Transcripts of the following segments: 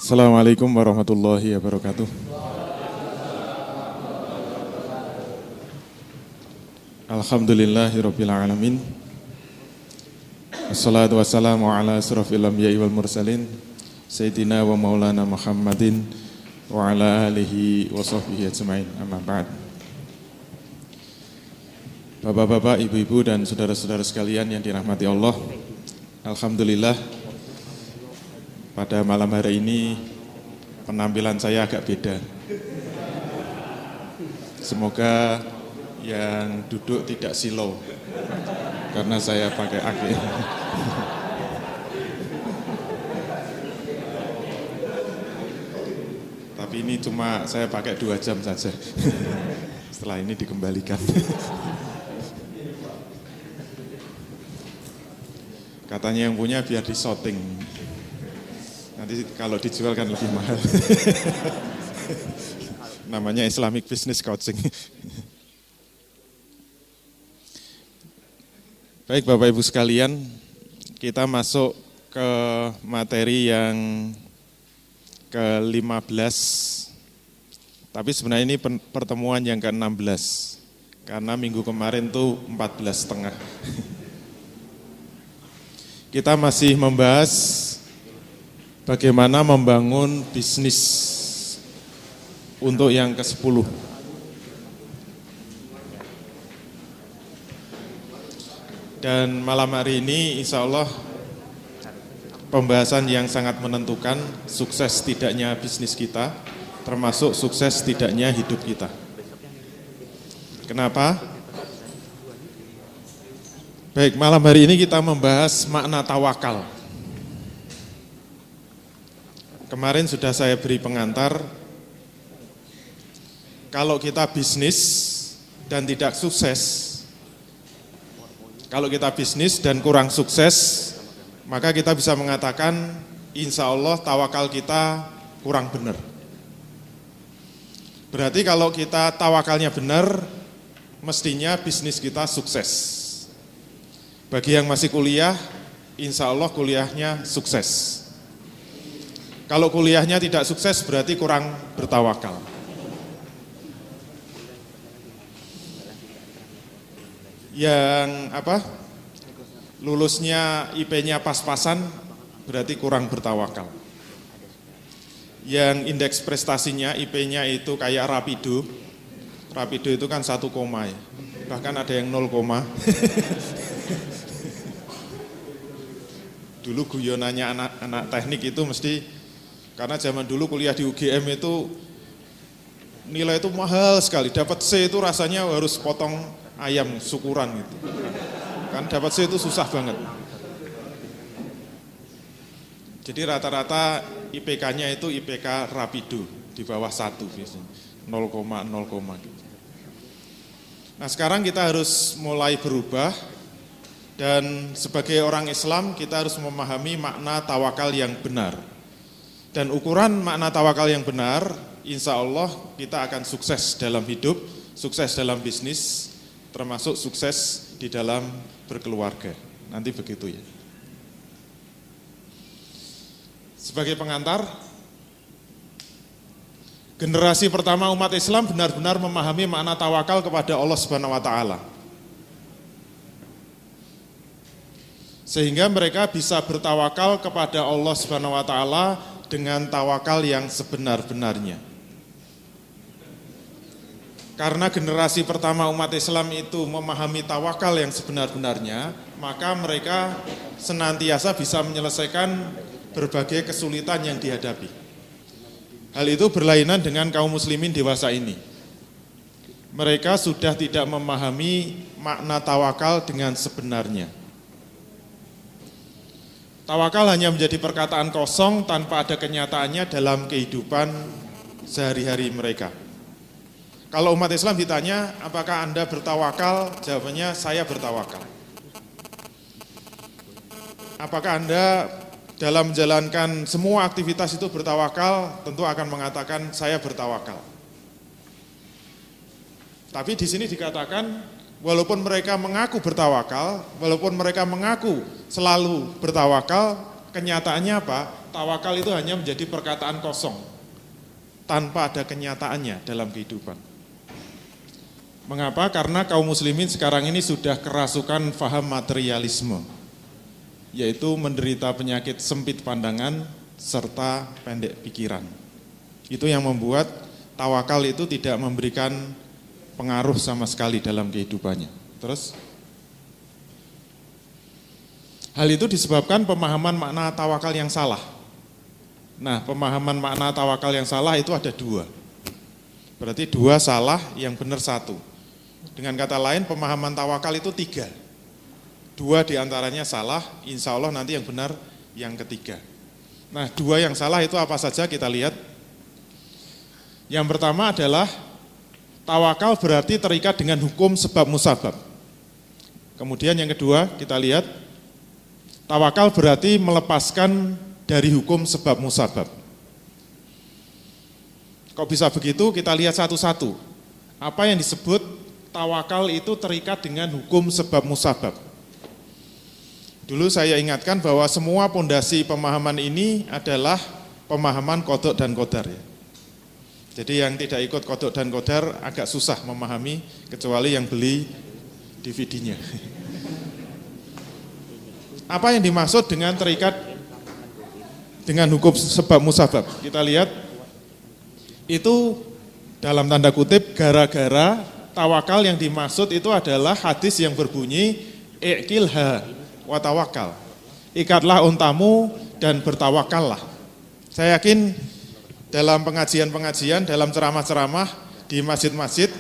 Assalamualaikum warahmatullahi wabarakatuh. Alhamdulillahirabbil alamin. Wassalatu wassalamu ala asrofil anbiya'i wal mursalin Sayyidina wa maulana Muhammadin wa ala alihi wa sahbihi ajma'in, amma ba'd. Bapak-bapak, ibu-ibu dan saudara-saudara sekalian yang dirahmati Allah, alhamdulillah pada malam hari ini penampilan saya agak beda. Semoga yang duduk tidak silau karena saya pakai aki. Tapi ini cuma saya pakai 2 jam saja. Setelah ini dikembalikan. Katanya yang punya biar disorting. Nanti kalau dijual kan lebih mahal. Namanya Islamic Business Coaching. Baik Bapak Ibu sekalian, kita masuk ke materi yang ke-15. Tapi sebenarnya ini pertemuan yang ke-16. Karena minggu kemarin tuh 14,5. Kita masih membahas bagaimana membangun bisnis untuk yang ke-10. Dan malam hari ini insya Allah pembahasan yang sangat menentukan sukses tidaknya bisnis kita, termasuk sukses tidaknya hidup kita. Kenapa? Baik, malam hari ini kita membahas makna tawakal. Kemarin sudah saya beri pengantar, kalau kita bisnis dan tidak sukses, kalau kita bisnis dan kurang sukses, maka kita bisa mengatakan insya Allah tawakal kita kurang benar. Berarti kalau kita tawakalnya benar, mestinya bisnis kita sukses. Bagi yang masih kuliah, insya Allah kuliahnya sukses. Kalau kuliahnya tidak sukses berarti kurang bertawakal. Yang lulusnya IP-nya pas-pasan berarti kurang bertawakal. Yang indeks prestasinya IP-nya itu kayak Rapido. Rapido itu kan 1, ya. Bahkan ada yang 0, Dulu guyonannya anak teknik itu mesti, karena zaman dulu kuliah di UGM itu nilai itu mahal sekali. Dapat C itu rasanya harus potong ayam syukuran gitu. Kan dapat C itu susah banget. Jadi rata-rata IPK-nya itu IPK Rapido, di bawah 1 biasanya. 0,0 gitu. Nah sekarang kita harus mulai berubah, dan sebagai orang Islam kita harus memahami makna tawakal yang benar. Dan ukuran makna tawakal yang benar, insya Allah kita akan sukses dalam hidup, sukses dalam bisnis, termasuk sukses di dalam berkeluarga. Nanti begitu ya. Sebagai pengantar, generasi pertama umat Islam benar-benar memahami makna tawakal kepada Allah Subhanahu wa taala. Sehingga mereka bisa bertawakal kepada Allah Subhanahu wa taala dengan tawakal yang sebenar-benarnya. Karena generasi pertama umat Islam itu memahami tawakal yang sebenar-benarnya, maka mereka senantiasa bisa menyelesaikan berbagai kesulitan yang dihadapi. Hal itu berlainan dengan kaum muslimin dewasa ini. Mereka sudah tidak memahami makna tawakal dengan sebenarnya. Tawakal hanya menjadi perkataan kosong tanpa ada kenyataannya dalam kehidupan sehari-hari mereka. Kalau umat Islam ditanya, apakah Anda bertawakal? Jawabannya, saya bertawakal. Apakah Anda dalam menjalankan semua aktivitas itu bertawakal? Tentu akan mengatakan, saya bertawakal. Tapi di sini dikatakan, walaupun mereka mengaku bertawakal, walaupun mereka mengaku selalu bertawakal, kenyataannya apa? Tawakal itu hanya menjadi perkataan kosong, tanpa ada kenyataannya dalam kehidupan. Mengapa? Karena kaum muslimin sekarang ini sudah kerasukan faham materialisme, yaitu menderita penyakit sempit pandangan serta pendek pikiran. Itu yang membuat tawakal itu tidak memberikan pengaruh sama sekali dalam kehidupannya. Terus, hal itu disebabkan pemahaman makna tawakal yang salah. Nah, pemahaman makna tawakal yang salah itu ada dua. Berarti dua salah, yang benar satu. Dengan kata lain, pemahaman tawakal itu tiga. Dua diantaranya salah, insya Allah nanti yang benar yang ketiga. Nah, dua yang salah itu apa saja kita lihat. Yang pertama adalah tawakal berarti terikat dengan hukum sebab musabab. Kemudian yang kedua kita lihat, tawakal berarti melepaskan dari hukum sebab musabab. Kok bisa begitu? Kita lihat satu-satu. Apa yang disebut tawakal itu terikat dengan hukum sebab musabab. Dulu saya ingatkan bahwa semua pondasi pemahaman ini adalah pemahaman qadha dan qadar ya. Jadi yang tidak ikut qadha dan qadar agak susah memahami, kecuali yang beli DVD-nya. Apa yang dimaksud dengan terikat dengan hukum sebab musabab? Kita lihat, itu dalam tanda kutip gara-gara tawakal yang dimaksud itu adalah hadis yang berbunyi iqilha wa tawakal. Ikatlah untamu dan bertawakallah. Saya yakin dalam pengajian-pengajian, dalam ceramah-ceramah di masjid-masjid,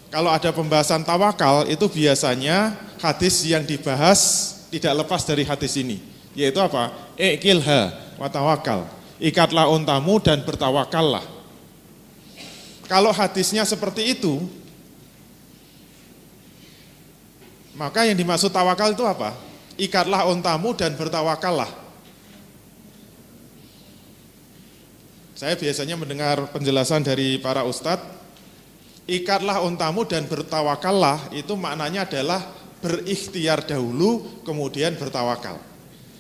kalau ada pembahasan tawakal itu biasanya hadis yang dibahas tidak lepas dari hadis ini, yaitu apa? Iqilha wa tawakal. Ikatlah untamu dan bertawakallah. Kalau hadisnya seperti itu, maka yang dimaksud tawakal itu apa? Ikatlah untamu dan bertawakallah. Saya biasanya mendengar penjelasan dari para ustadz, ikatlah untamu dan bertawakallah itu maknanya adalah berikhtiar dahulu kemudian bertawakal.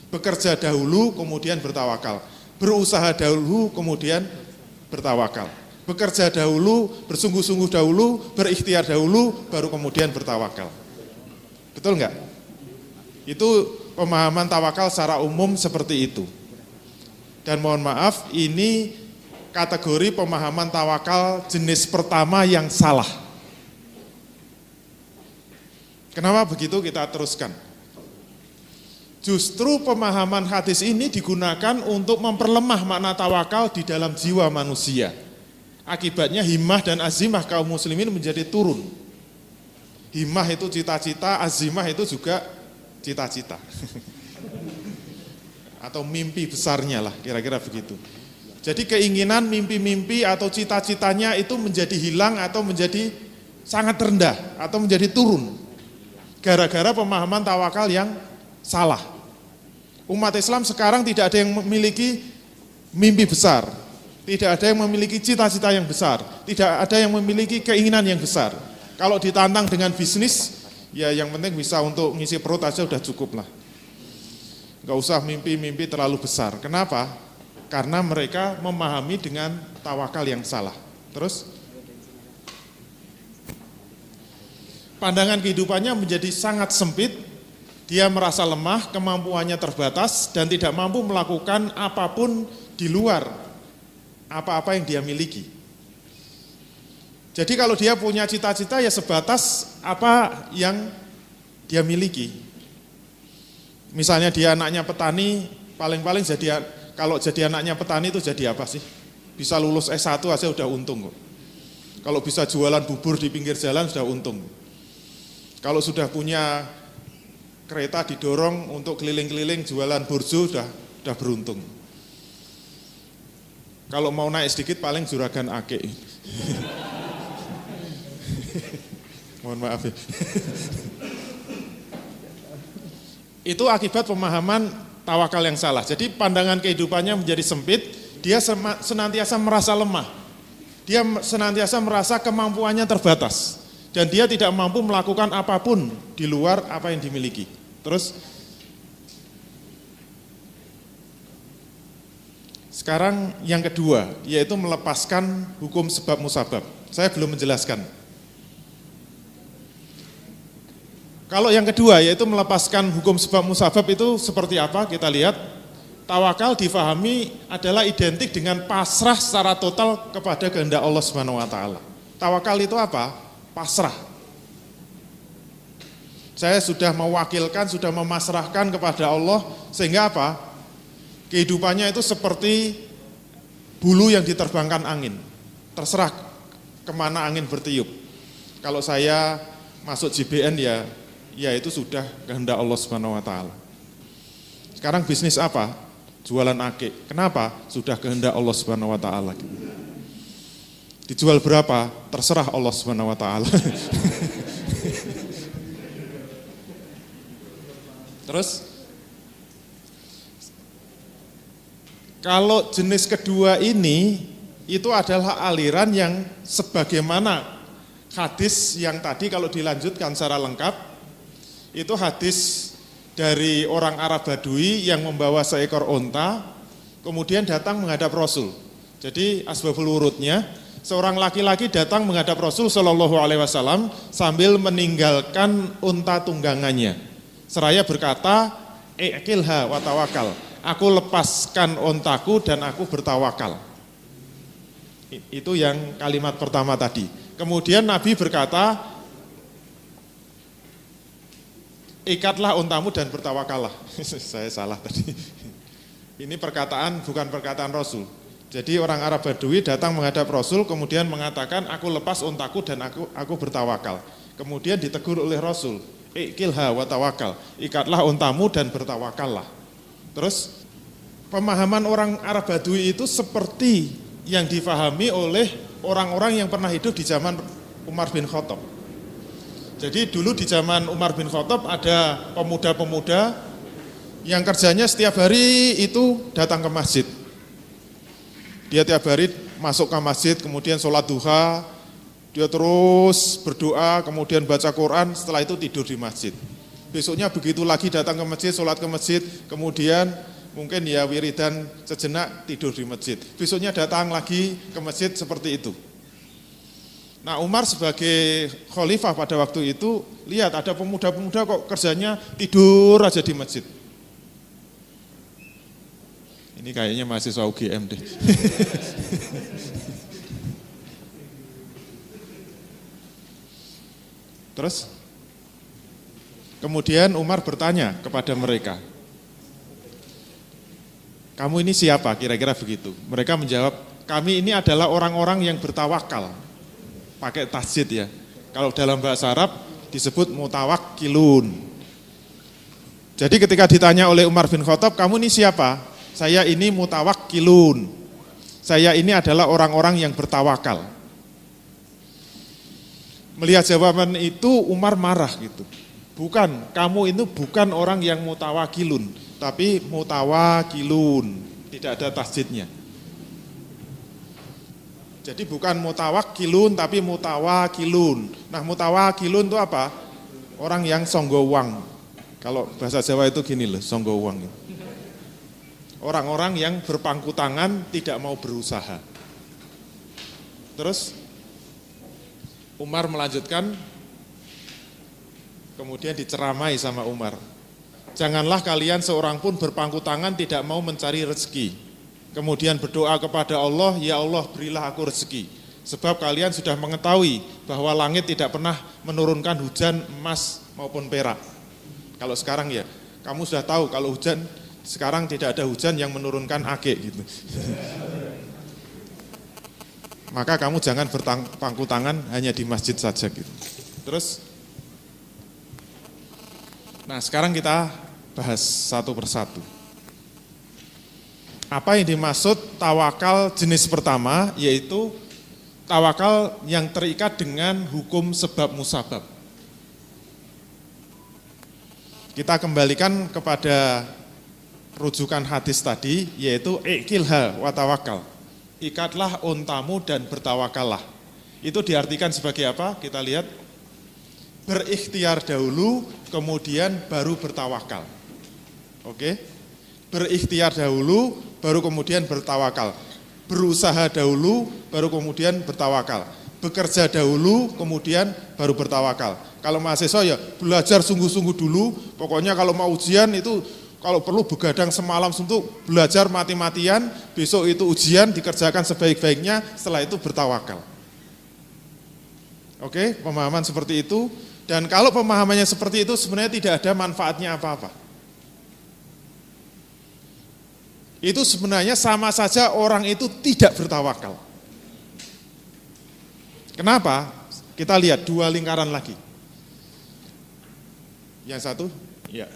Bekerja dahulu kemudian bertawakal. Berusaha dahulu kemudian bertawakal. Bekerja dahulu, bersungguh-sungguh dahulu, berikhtiar dahulu, baru kemudian bertawakal. Betul enggak? Itu pemahaman tawakal secara umum seperti itu. Dan mohon maaf, ini kategori pemahaman tawakal jenis pertama yang salah. Kenapa begitu? Kita teruskan. Justru pemahaman hadis ini digunakan untuk memperlemah makna tawakal di dalam jiwa manusia. Akibatnya himmah dan azimah kaum muslimin menjadi turun. Himmah itu cita-cita, azimah itu juga cita-cita. Atau mimpi besarnya lah, kira-kira begitu. Jadi keinginan, mimpi-mimpi atau cita-citanya itu menjadi hilang atau menjadi sangat rendah atau menjadi turun. Gara-gara pemahaman tawakal yang salah. Umat Islam sekarang tidak ada yang memiliki mimpi besar, tidak ada yang memiliki cita-cita yang besar, tidak ada yang memiliki keinginan yang besar. Kalau ditantang dengan bisnis, ya yang penting bisa untuk ngisi perut aja udah cukup lah. Gak usah mimpi-mimpi terlalu besar. Kenapa? Karena mereka memahami dengan tawakal yang salah. Terus, pandangan kehidupannya menjadi sangat sempit. Dia merasa lemah, kemampuannya terbatas, dan tidak mampu melakukan apapun di luar apa-apa yang dia miliki. Jadi kalau dia punya cita-cita ya sebatas apa yang dia miliki. Misalnya dia anaknya petani, paling-paling kalau jadi anaknya petani itu jadi apa sih? Bisa lulus S1 aja udah untung kok. Kalau bisa jualan bubur di pinggir jalan sudah untung. Kalau sudah punya kereta didorong untuk keliling-keliling jualan burjo sudah beruntung. Kalau mau naik sedikit paling juragan ake. Mohon maaf ya. Itu akibat pemahaman tawakal yang salah. Jadi pandangan kehidupannya menjadi sempit, dia senantiasa merasa lemah. Dia senantiasa merasa kemampuannya terbatas. Dan dia tidak mampu melakukan apapun di luar apa yang dimiliki. Terus, Sekarang yang kedua, yaitu melepaskan hukum sebab musabab. Saya belum menjelaskan. Kalau yang kedua, yaitu melepaskan hukum sebab musabab itu seperti apa? Kita lihat, tawakal difahami adalah identik dengan pasrah secara total kepada kehendak Allah Subhanahu wa taala. Tawakal itu apa? Pasrah. Saya sudah mewakilkan, sudah memasrahkan kepada Allah, sehingga apa? Kehidupannya itu seperti bulu yang diterbangkan angin. Terserah kemana angin bertiup. Kalau saya masuk JBN ya itu sudah kehendak Allah Subhanahu wa taala. Sekarang bisnis apa? Jualan ake. Kenapa? Sudah kehendak Allah Subhanahu wa taala. Dijual berapa? Terserah Allah Subhanahu wa taala. Terus kalau jenis kedua ini itu adalah aliran yang sebagaimana hadis yang tadi kalau dilanjutkan secara lengkap itu hadis dari orang Arab Badui yang membawa seekor onta kemudian datang menghadap Rasul. Jadi asbabul wurudnya seorang laki-laki datang menghadap Rasul Shallallahu Alaihi Wasallam sambil meninggalkan onta tunggangannya. Seraya berkata, "Iqilha wa tawakal." Aku lepaskan ontaku dan aku bertawakal. Itu yang kalimat pertama tadi. Kemudian Nabi berkata, ikatlah ontamu dan bertawakallah. Saya salah tadi. Ini perkataan bukan perkataan Rasul. Jadi orang Arab Badui datang menghadap Rasul kemudian mengatakan aku lepas ontaku dan aku bertawakal. Kemudian ditegur oleh Rasul, ikilha wa tawakal. Ikatlah ontamu dan bertawakallah. Terus pemahaman orang Arab Badui itu seperti yang difahami oleh orang-orang yang pernah hidup di zaman Umar bin Khattab. Jadi dulu di zaman Umar bin Khattab ada pemuda-pemuda yang kerjanya setiap hari itu datang ke masjid. Dia tiap hari masuk ke masjid, kemudian sholat duha, dia terus berdoa, kemudian baca Quran, setelah itu tidur di masjid. Besoknya begitu lagi datang ke masjid, sholat ke masjid, kemudian mungkin ya wiridan sejenak tidur di masjid. Besoknya datang lagi ke masjid seperti itu. Nah Umar sebagai khalifah pada waktu itu, lihat ada pemuda-pemuda kok kerjanya tidur aja di masjid. Ini kayaknya mahasiswa UGM deh. Terus kemudian Umar bertanya kepada mereka, kamu ini siapa? Kira-kira begitu. Mereka menjawab, kami ini adalah orang-orang yang bertawakal. Pakai tasjid ya. Kalau dalam bahasa Arab disebut mutawakkilun. Jadi ketika ditanya oleh Umar bin Khattab, kamu ini siapa? Saya ini mutawakkilun. Saya ini adalah orang-orang yang bertawakal. Melihat jawaban itu Umar marah gitu. Bukan, kamu itu bukan orang yang mutawakilun, tapi mutawakilun. Tidak ada tasjidnya. Jadi bukan mutawakilun, tapi mutawakilun. Nah mutawakilun itu apa? Orang yang songgowang. Kalau bahasa Jawa itu gini loh, songgowang. Orang-orang yang berpangku tangan tidak mau berusaha. Terus Umar melanjutkan, kemudian diceramai sama Umar. Janganlah kalian seorang pun berpangku tangan tidak mau mencari rezeki. Kemudian berdoa kepada Allah, ya Allah berilah aku rezeki. Sebab kalian sudah mengetahui bahwa langit tidak pernah menurunkan hujan emas maupun perak. Kalau sekarang ya, kamu sudah tahu kalau hujan, sekarang tidak ada hujan yang menurunkan ake gitu. Maka kamu jangan berpangku tangan hanya di masjid saja gitu. Terus, nah sekarang kita bahas satu persatu. Apa yang dimaksud tawakal jenis pertama, yaitu tawakal yang terikat dengan hukum sebab musabab. Kita kembalikan kepada rujukan hadis tadi, yaitu iqilha wa tawakal. Ikatlah untamu dan bertawakallah. Itu diartikan sebagai apa? Kita lihat, berikhtiar dahulu, kemudian baru bertawakal. Oke? Berikhtiar dahulu, baru kemudian bertawakal. Berusaha dahulu, baru kemudian bertawakal. Bekerja dahulu, kemudian baru bertawakal. Kalau mahasiswa ya belajar sungguh-sungguh dulu, pokoknya kalau mau ujian itu kalau perlu begadang semalam untuk belajar mati-matian, besok itu ujian dikerjakan sebaik-baiknya, setelah itu bertawakal. Oke, pemahaman seperti itu. Dan kalau pemahamannya seperti itu sebenarnya tidak ada manfaatnya apa-apa. Itu sebenarnya sama saja orang itu tidak bertawakal. Kenapa? Kita lihat dua lingkaran lagi. Yang satu, ya.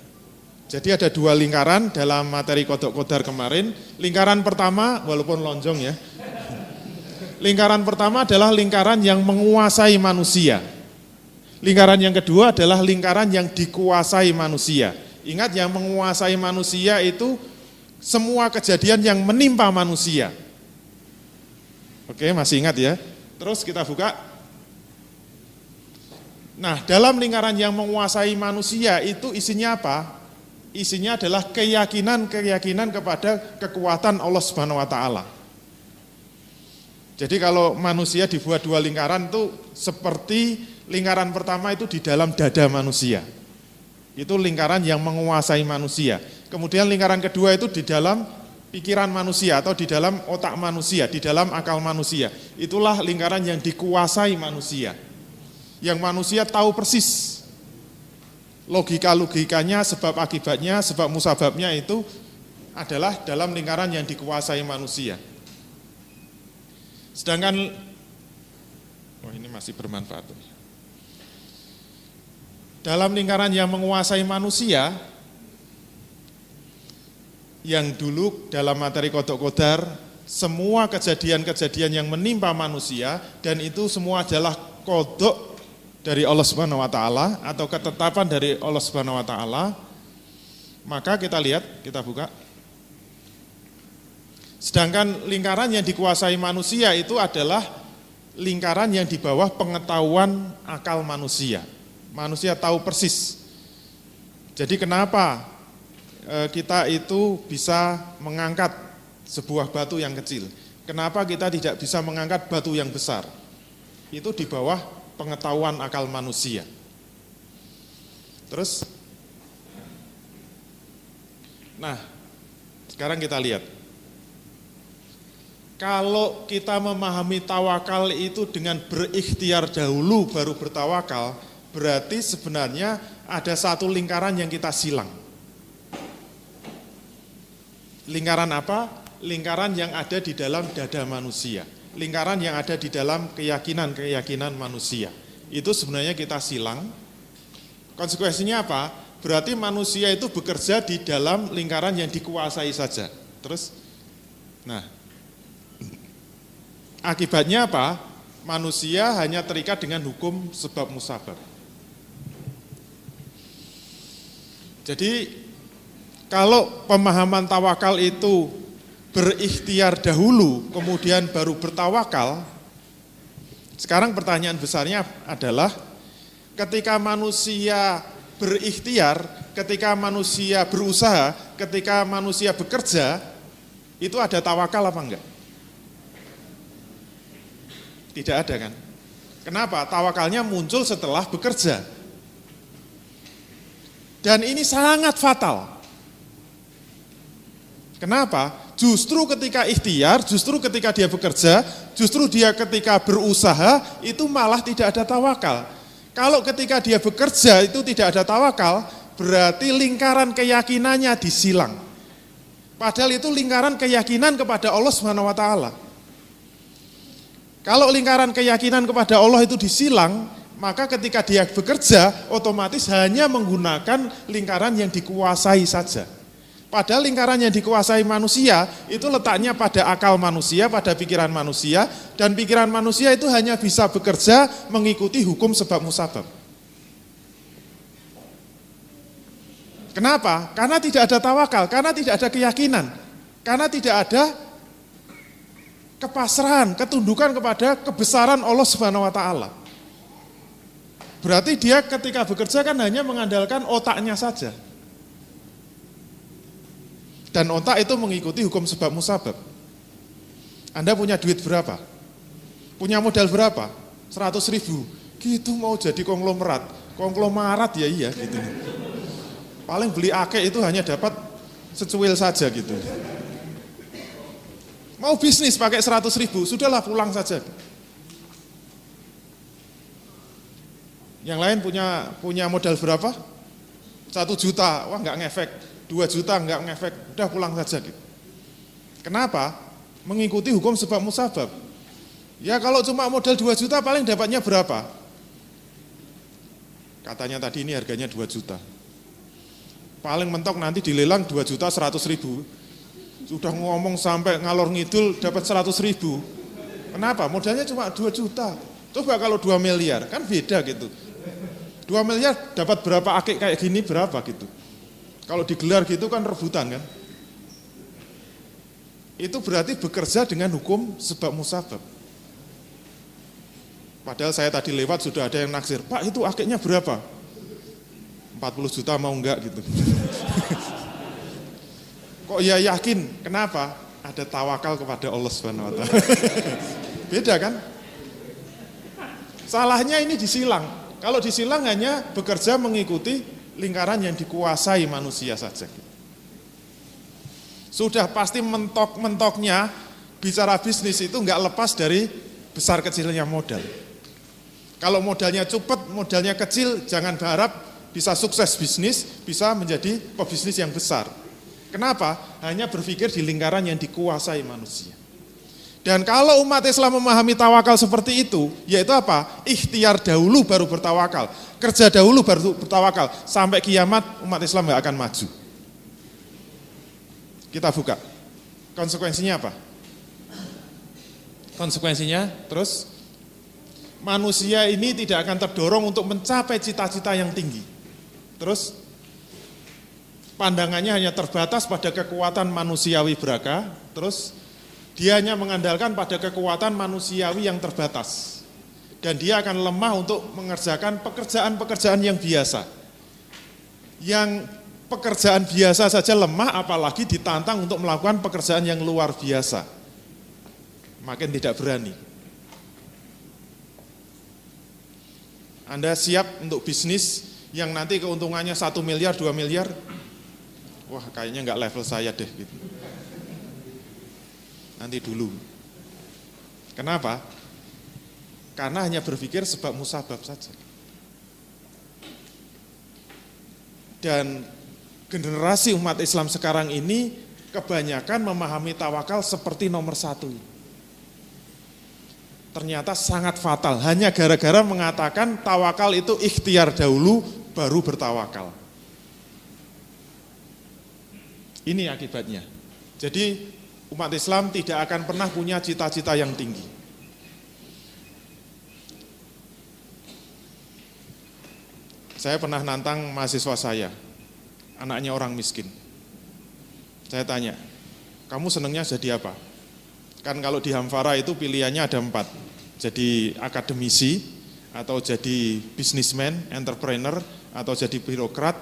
Jadi ada dua lingkaran dalam materi Qodok Qodar kemarin. Lingkaran pertama, walaupun lonjong ya. Lingkaran pertama adalah lingkaran yang menguasai manusia. Lingkaran yang kedua adalah lingkaran yang dikuasai manusia. Ingat, yang menguasai manusia itu semua kejadian yang menimpa manusia. Oke, masih ingat ya? Terus kita buka. Nah, dalam lingkaran yang menguasai manusia itu isinya apa? Isinya adalah keyakinan kepada kekuatan Allah Subhanahu wa taala. Jadi kalau manusia dibuat dua lingkaran itu seperti lingkaran pertama itu di dalam dada manusia. Itu lingkaran yang menguasai manusia. Kemudian lingkaran kedua itu di dalam pikiran manusia atau di dalam otak manusia, di dalam akal manusia. Itulah lingkaran yang dikuasai manusia. Yang manusia tahu persis logika-logikanya, sebab akibatnya, sebab musababnya itu adalah dalam lingkaran yang dikuasai manusia. Sedangkan, ini masih bermanfaat. Dalam lingkaran yang menguasai manusia, yang dulu dalam materi Qodok Qodar, semua kejadian-kejadian yang menimpa manusia, dan itu semua adalah qodok dari Allah Subhanahu wa taala atau ketetapan dari Allah Subhanahu wa taala. Maka kita lihat, kita buka. Sedangkan lingkaran yang dikuasai manusia itu adalah lingkaran yang di bawah pengetahuan akal manusia. Manusia tahu persis. Jadi kenapa kita itu bisa mengangkat sebuah batu yang kecil? Kenapa kita tidak bisa mengangkat batu yang besar? Itu di bawah pengetahuan akal manusia. Terus, nah, sekarang kita lihat. Kalau kita memahami tawakal itu dengan berikhtiar dahulu baru bertawakal, berarti sebenarnya ada satu lingkaran yang kita silang. Lingkaran apa? Lingkaran yang ada di dalam dada manusia. Lingkaran yang ada di dalam keyakinan manusia. Itu sebenarnya kita silang. Konsekuensinya apa? Berarti manusia itu bekerja di dalam lingkaran yang dikuasai saja. Terus, nah, akibatnya apa? Manusia hanya terikat dengan hukum sebab musabab. Jadi, kalau pemahaman tawakal itu berikhtiar dahulu, kemudian baru bertawakal, sekarang pertanyaan besarnya adalah, ketika manusia berikhtiar, ketika manusia berusaha, ketika manusia bekerja, itu ada tawakal apa enggak? Tidak ada kan? Kenapa? Tawakalnya muncul setelah bekerja. Dan ini sangat fatal. Kenapa? Justru ketika ikhtiar, justru ketika dia bekerja, justru dia ketika berusaha, itu malah tidak ada tawakal. Kalau ketika dia bekerja itu tidak ada tawakal, berarti lingkaran keyakinannya disilang. Padahal itu lingkaran keyakinan kepada Allah Subhanahu wa taala. Kalau lingkaran keyakinan kepada Allah itu disilang, maka ketika dia bekerja, otomatis hanya menggunakan lingkaran yang dikuasai saja. Padahal lingkaran yang dikuasai manusia, itu letaknya pada akal manusia, pada pikiran manusia, dan pikiran manusia itu hanya bisa bekerja mengikuti hukum sebab musabab. Kenapa? Karena tidak ada tawakal, karena tidak ada keyakinan, karena tidak ada kepasrahan, ketundukan kepada kebesaran Allah Subhanahu wa taala. Berarti dia ketika bekerja kan hanya mengandalkan otaknya saja. Dan otak itu mengikuti hukum sebab musabab. Anda punya duit berapa? Punya modal berapa? 100.000. Gitu mau jadi konglomerat ya iya gitu. Paling beli akeh itu hanya dapat secuil saja gitu. Mau bisnis pakai 100.000, sudahlah pulang saja. Yang lain punya modal berapa? 1 juta, wah nggak ngefek. 2 juta nggak ngefek, udah pulang saja gitu. Kenapa? Mengikuti hukum sebab musabab. Ya kalau cuma modal 2 juta paling dapatnya berapa? Katanya tadi ini harganya 2 juta. Paling mentok nanti dilelang 2 juta 100.000. Sudah ngomong sampai ngalor ngidul dapat 100.000. Kenapa? Modalnya cuma 2 juta. Coba kalau 2 miliar, kan beda gitu. 2 miliar dapat berapa akik kayak gini berapa gitu. Kalau digelar gitu kan rebutan kan. Itu berarti bekerja dengan hukum sebab musabab. Padahal saya tadi lewat sudah ada yang naksir, Pak itu akiknya berapa? 40 juta mau enggak gitu. Kok ya yakin? Kenapa? Ada tawakal kepada Allah Subhanahu wa taala. Beda kan? Salahnya ini disilang. Kalau disilang hanya bekerja mengikuti lingkaran yang dikuasai manusia saja. Sudah pasti mentok-mentoknya bicara bisnis itu enggak lepas dari besar kecilnya modal. Kalau modalnya cepat, modalnya kecil, jangan berharap bisa sukses bisnis, bisa menjadi pebisnis yang besar. Kenapa? Hanya berpikir di lingkaran yang dikuasai manusia. Dan kalau umat Islam memahami tawakal seperti itu, yaitu apa? Ikhtiar dahulu baru bertawakal. Kerja dahulu baru bertawakal. Sampai kiamat umat Islam gak akan maju. Kita buka. Konsekuensinya apa? Konsekuensinya terus manusia ini tidak akan terdorong untuk mencapai cita-cita yang tinggi. Terus pandangannya hanya terbatas pada kekuatan manusiawi belaka, terus dia hanya mengandalkan pada kekuatan manusiawi yang terbatas. Dan dia akan lemah untuk mengerjakan pekerjaan-pekerjaan yang biasa. Yang pekerjaan biasa saja lemah, apalagi ditantang untuk melakukan pekerjaan yang luar biasa. Makin tidak berani. Anda siap untuk bisnis yang nanti keuntungannya 1 miliar, 2 miliar? Wah kayaknya nggak level saya deh gitu. Nanti dulu. Kenapa? Karena hanya berpikir sebab musabab saja. Dan generasi umat Islam sekarang ini kebanyakan memahami tawakal seperti nomor 1. Ternyata sangat fatal, hanya gara-gara mengatakan tawakal itu ikhtiar dahulu baru bertawakal. Ini akibatnya. Jadi umat Islam tidak akan pernah punya cita-cita yang tinggi. Saya pernah nantang mahasiswa saya, anaknya orang miskin. Saya tanya, kamu senangnya jadi apa? Kan kalau di Hamfara itu pilihannya ada 4. Jadi akademisi, atau jadi bisnismen, entrepreneur, atau jadi birokrat,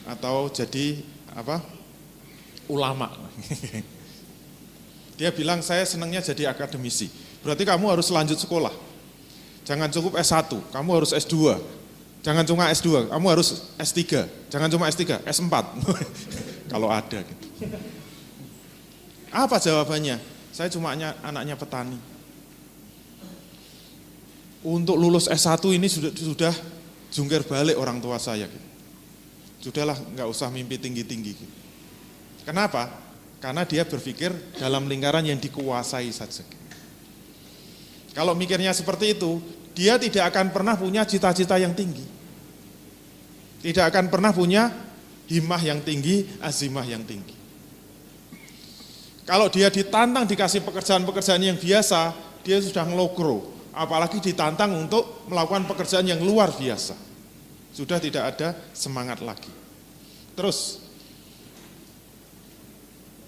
atau jadi ulama. Dia bilang saya senangnya jadi akademisi. Berarti kamu harus lanjut sekolah. Jangan cukup S1, kamu harus S2. Jangan cuma S2, kamu harus S3. Jangan cuma S3, S4. Kalau ada gitu. Apa jawabannya? Saya cuma anaknya petani. Untuk lulus S1 ini sudah jungkir balik orang tua saya. Gitu. Sudahlah, nggak usah mimpi tinggi-tinggi. Gitu. Kenapa? Karena dia berpikir dalam lingkaran yang dikuasai saja. Kalau mikirnya seperti itu, dia tidak akan pernah punya cita-cita yang tinggi. Tidak akan pernah punya himmah yang tinggi, azimah yang tinggi. Kalau dia ditantang dikasih pekerjaan-pekerjaan yang biasa, dia sudah ngelokro. Apalagi ditantang untuk melakukan pekerjaan yang luar biasa. Sudah tidak ada semangat lagi. Terus,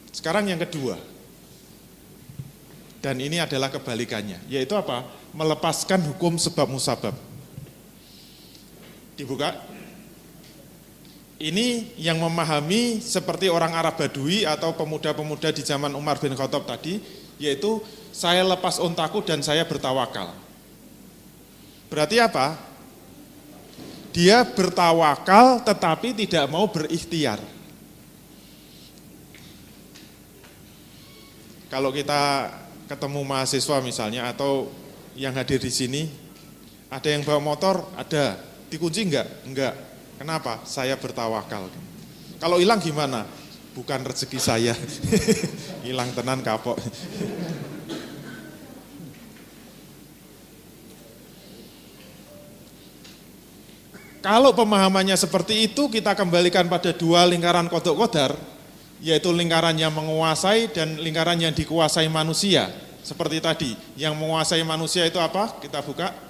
sekarang yang kedua. Dan ini adalah kebalikannya. Yaitu apa? Melepaskan hukum sebab musabab. Dibuka. ini yang memahami seperti orang Arab Badui atau pemuda-pemuda di zaman Umar bin Khattab tadi, yaitu saya lepas untaku dan saya bertawakal. Berarti apa? Dia bertawakal tetapi tidak mau berikhtiar. Kalau kita ketemu mahasiswa misalnya atau yang hadir di sini, ada yang bawa motor, ada. Dikunci enggak? Enggak. Kenapa? Saya bertawakal. Kalau hilang gimana? Bukan rezeki saya. Hilang tenan kapok. Kalau pemahamannya seperti itu, kita kembalikan pada dua lingkaran kodok kodar, yaitu lingkaran yang menguasai dan lingkaran yang dikuasai manusia. Seperti tadi, yang menguasai manusia itu apa? Kita buka.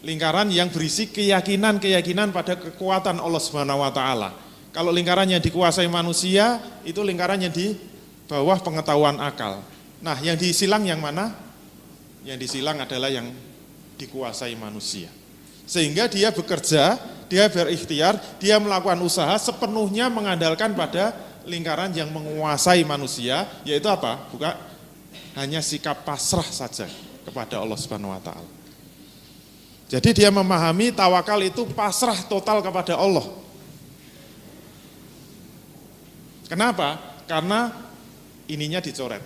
Lingkaran yang berisi keyakinan-keyakinan pada kekuatan Allah Subhanahu wa taala. Kalau lingkaran yang dikuasai manusia, itu lingkaran yang di bawah pengetahuan akal. Nah, yang disilang yang mana? Yang disilang adalah yang dikuasai manusia. Sehingga dia bekerja, dia berikhtiar, dia melakukan usaha sepenuhnya mengandalkan pada lingkaran yang menguasai manusia, yaitu apa? Bukan hanya sikap pasrah saja kepada Allah Subhanahu wa taala. Jadi dia memahami tawakal itu pasrah total kepada Allah. Kenapa? Karena ininya dicoret.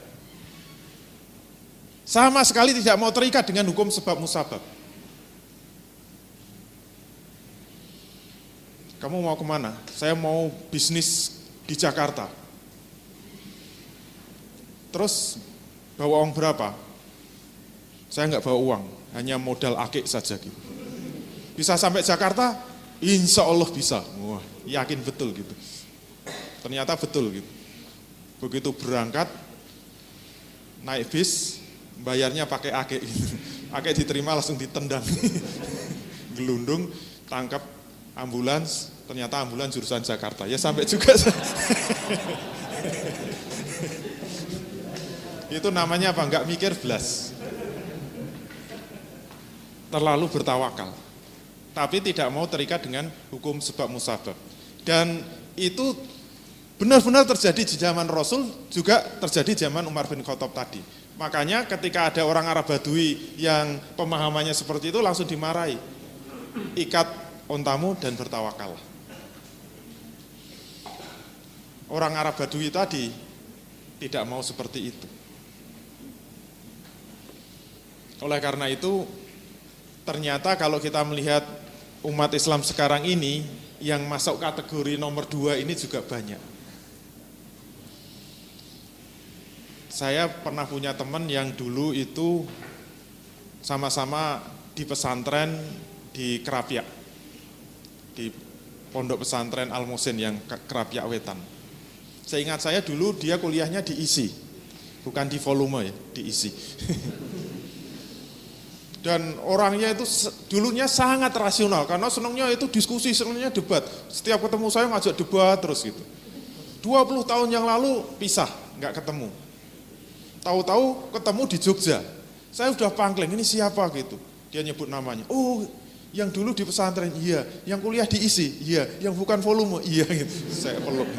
Sama sekali tidak mau terikat dengan hukum sebab musabab. Kamu mau kemana? Saya mau bisnis di Jakarta. Terus bawa uang berapa? Saya nggak bawa uang, hanya modal akik saja gitu. Bisa sampai Jakarta? Insya Allah bisa. Wah, yakin betul gitu. Ternyata betul gitu. Begitu berangkat, naik bis, bayarnya pakai akik gitu. Akik diterima langsung ditendang. Gelundung, tangkap ambulans, ternyata ambulans jurusan Jakarta. Ya sampai juga. Itu namanya apa? Enggak mikir belas. Terlalu bertawakal. Tapi tidak mau terikat dengan hukum sebab musabab. Dan itu benar-benar terjadi di zaman Rasul, juga terjadi zaman Umar bin Khattab tadi. Makanya ketika ada orang Arab Badui yang pemahamannya seperti itu langsung dimarahi. Ikat ontamu dan bertawakal. Orang Arab Badui tadi tidak mau seperti itu. Oleh karena itu, ternyata kalau kita melihat umat Islam sekarang ini, yang masuk kategori nomor 2 ini juga banyak. Saya pernah punya teman yang dulu itu sama-sama di pesantren di Kerapia, di pondok pesantren Al-Musin yang Kerapia Wetan. Seingat saya dulu dia kuliahnya diisi, bukan di volume ya, diisi. Dan orangnya itu dulunya sangat rasional, karena senangnya itu diskusi, senangnya debat. Setiap ketemu saya ngajak debat terus gitu. 20 tahun yang lalu pisah, nggak ketemu. Tahu-tahu ketemu di Jogja. Saya udah pangling, ini siapa gitu. Dia nyebut namanya. Oh, yang dulu di pesantren, iya. Yang kuliah diisi, iya. Yang bukan volume, iya. Gitu. Saya peluk.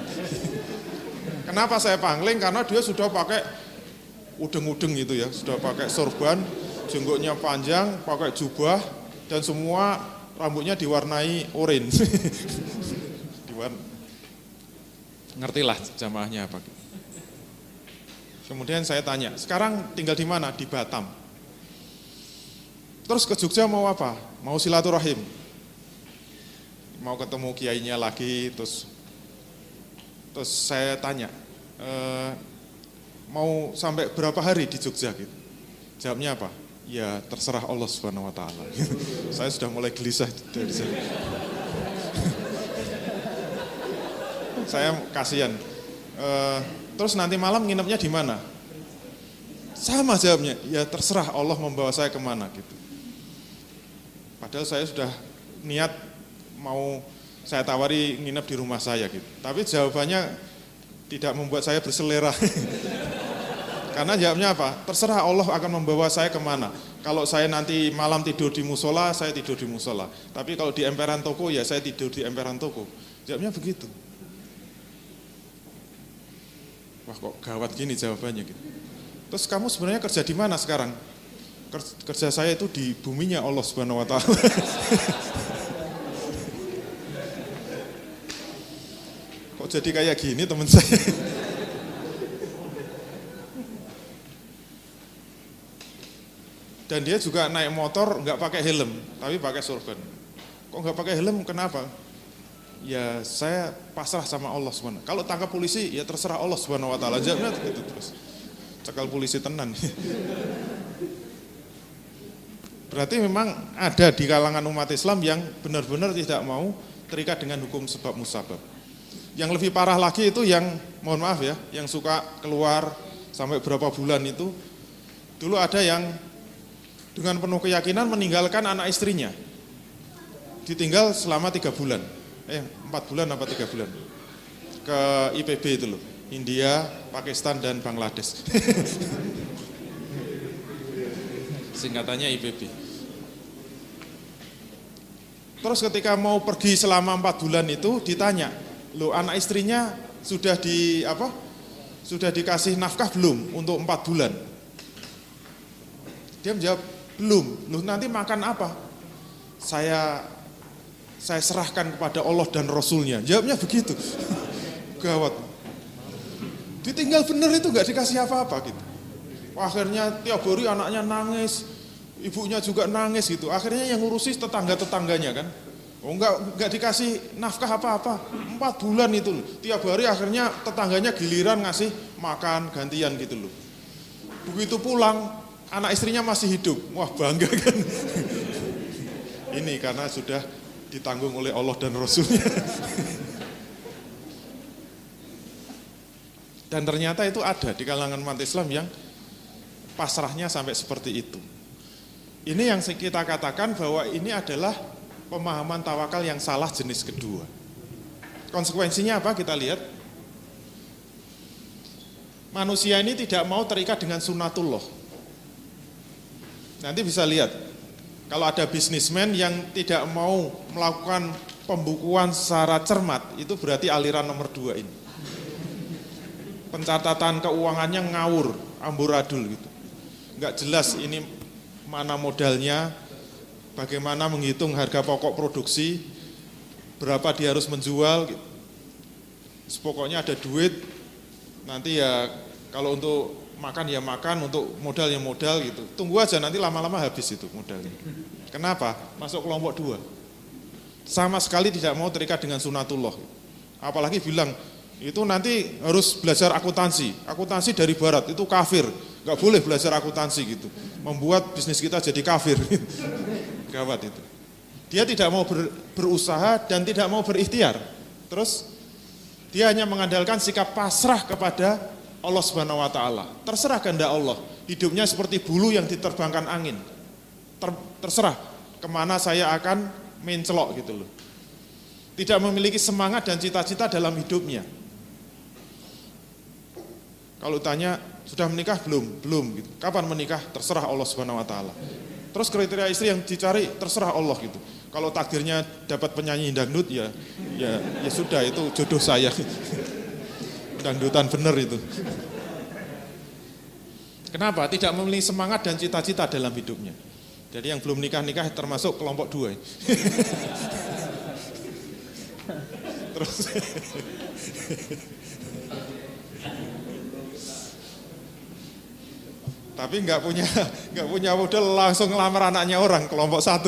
Kenapa saya pangling? Karena dia sudah pakai udeng-udeng gitu ya, sudah pakai sorban, jenggotnya panjang, pakai jubah, dan semua rambutnya diwarnai oranye. Ngertilah jamaahnya apa. Kemudian saya tanya, sekarang tinggal di mana? Di Batam. Terus ke Jogja mau apa? Mau silaturahim. Mau ketemu kiainya lagi, terus saya tanya, mau sampai berapa hari di Jogja gitu? Jawabnya apa? Ya terserah Allah Subhanahu wa taala. Saya sudah mulai gelisah dari sana. Saya kasihan. Terus nanti malam nginepnya di mana? Sama jawabnya, ya terserah Allah membawa saya kemana gitu. Padahal saya sudah niat mau saya tawari nginep di rumah saya gitu. Tapi jawabannya tidak membuat saya berselera. Karena jawabnya apa? Terserah Allah akan membawa saya kemana. Kalau saya nanti malam tidur di musola, saya tidur di musola. Tapi kalau di emperan toko, ya saya tidur di emperan toko. Jawabnya begitu. Wah kok gawat gini jawabannya gitu. Terus kamu sebenarnya kerja di mana sekarang? Kerja saya itu di buminya Allah Subhanahu wa taala. Kok jadi kayak gini teman saya? Dan dia juga naik motor nggak pakai helm, tapi pakai sorban. Kok nggak pakai helm? Kenapa? Ya saya pasrah sama Allah Subhanahu. Kalau tangkap polisi ya terserah Allah Subhanahu wa taala. Jawabnya gitu terus. Cekal polisi tenan. Berarti memang ada di kalangan umat Islam yang benar-benar tidak mau terikat dengan hukum sebab musabab. Yang lebih parah lagi itu yang, mohon maaf ya, yang suka keluar sampai berapa bulan itu. Dulu ada yang dengan penuh keyakinan meninggalkan anak istrinya. Ditinggal selama 3 bulan. 4 bulan apa 3 bulan. Ke IPB itu loh. India, Pakistan, dan Bangladesh. Singkatannya IPB. Terus ketika mau pergi selama 4 bulan itu ditanya, loh anak istrinya sudah dikasih nafkah belum untuk 4 bulan? Dia menjawab, belum. Loh nanti makan apa? Saya serahkan kepada Allah dan Rasulnya. Jawabnya begitu. Gawat. Ditinggal bener itu nggak dikasih apa-apa gitu. Akhirnya tiap hari anaknya nangis, ibunya juga nangis gitu. Akhirnya yang ngurusi tetangga-tetangganya kan. Oh enggak dikasih nafkah apa-apa. 4 bulan itu loh. Tiap hari akhirnya tetangganya giliran ngasih makan gantian gitu loh. Begitu pulang, anak istrinya masih hidup. Wah bangga kan. Ini karena sudah ditanggung oleh Allah dan Rasulnya. Dan ternyata itu ada di kalangan umat Islam yang pasrahnya sampai seperti itu. Ini yang kita katakan bahwa ini adalah pemahaman tawakal yang salah jenis kedua. Konsekuensinya apa? Kita lihat. Manusia ini tidak mau terikat dengan sunnatullah. Nanti bisa lihat. Kalau ada bisnismen yang tidak mau melakukan pembukuan secara cermat, itu berarti aliran nomor 2 ini. Pencatatan keuangannya ngawur, amburadul gitu. Enggak jelas ini mana modalnya, bagaimana menghitung harga pokok produksi, berapa dia harus menjual. Gitu. Pokoknya ada duit, nanti ya kalau untuk makan ya makan, untuk modal ya modal gitu. Tunggu aja nanti lama-lama habis itu modalnya. Kenapa? Masuk kelompok 2. Sama sekali tidak mau terikat dengan sunatullah. Apalagi bilang, itu nanti harus belajar akuntansi. Akuntansi dari barat, itu kafir. Gak boleh belajar akuntansi gitu. Membuat bisnis kita jadi kafir. Gawat itu. Dia tidak mau berusaha dan tidak mau berikhtiar. Terus dia hanya mengandalkan sikap pasrah kepada Allah Subhanahu wa taala. Terserah kehendak Allah. Hidupnya seperti bulu yang diterbangkan angin. Terserah kemana saya akan mencelok gitu loh. Tidak memiliki semangat dan cita-cita dalam hidupnya. Kalau tanya, sudah menikah belum? Belum gitu. Kapan menikah? Terserah Allah Subhanahu wa taala. Terus kriteria istri yang dicari terserah Allah gitu. Kalau takdirnya dapat penyanyi dangdut ya sudah itu jodoh saya. Dangdutan bener itu. Kenapa? Tidak memiliki semangat dan cita-cita dalam hidupnya. Jadi yang belum nikah-nikah termasuk kelompok 2. Terus tapi nggak punya modal langsung ngelamar anaknya orang, kelompok 1.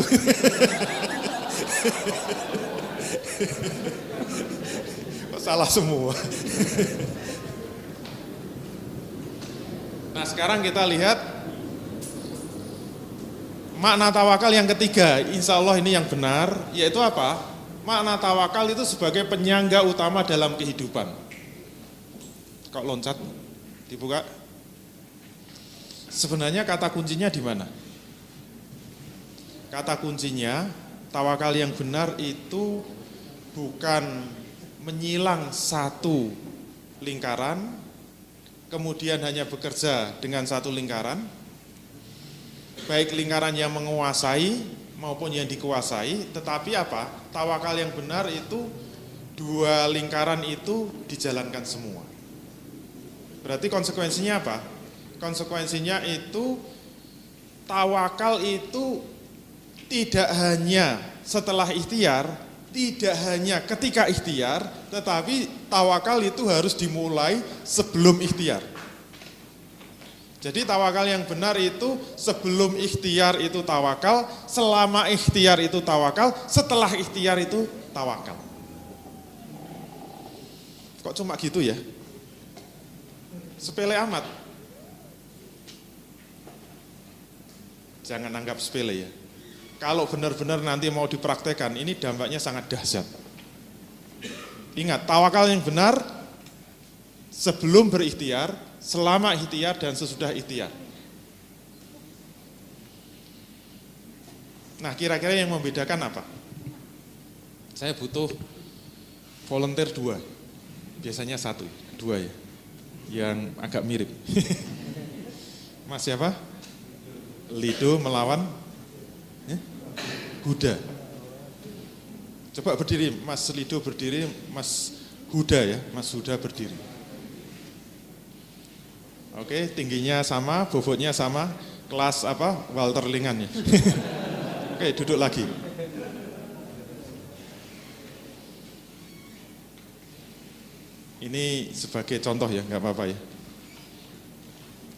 Salah semua. Nah sekarang kita lihat makna tawakal yang ketiga, insya Allah ini yang benar, yaitu apa? Makna tawakal itu sebagai penyangga utama dalam kehidupan. Kok loncat? Dibuka. Sebenarnya kata kuncinya di mana? Kata kuncinya, tawakal yang benar itu bukan menyilang satu lingkaran, kemudian hanya bekerja dengan satu lingkaran, baik lingkaran yang menguasai maupun yang dikuasai, tetapi apa? Tawakal yang benar itu dua lingkaran itu dijalankan semua. Berarti konsekuensinya apa? Konsekuensinya itu tawakal itu tidak hanya setelah ikhtiar, tidak hanya ketika ikhtiar, tetapi tawakal itu harus dimulai sebelum ikhtiar. Jadi tawakal yang benar itu sebelum ikhtiar itu tawakal, selama ikhtiar itu tawakal, setelah ikhtiar itu tawakal. Kok cuma gitu ya? Sepele amat. Jangan anggap sepele ya. Kalau benar-benar nanti mau dipraktekkan, ini dampaknya sangat dahsyat. Ingat, tawakal yang benar sebelum berikhtiar, selama ikhtiar, dan sesudah ikhtiar. Nah, kira-kira yang membedakan apa? Saya butuh volunteer 2. Biasanya 1, 2 ya. Yang agak mirip. Mas siapa? Lido melawan Huda. Coba berdiri, Mas Lido berdiri, Mas Huda ya, Mas Huda berdiri. Oke, tingginya sama, bobotnya sama, kelas apa? Walter Lingan ya. Oke, duduk lagi. Ini sebagai contoh ya, nggak apa-apa ya.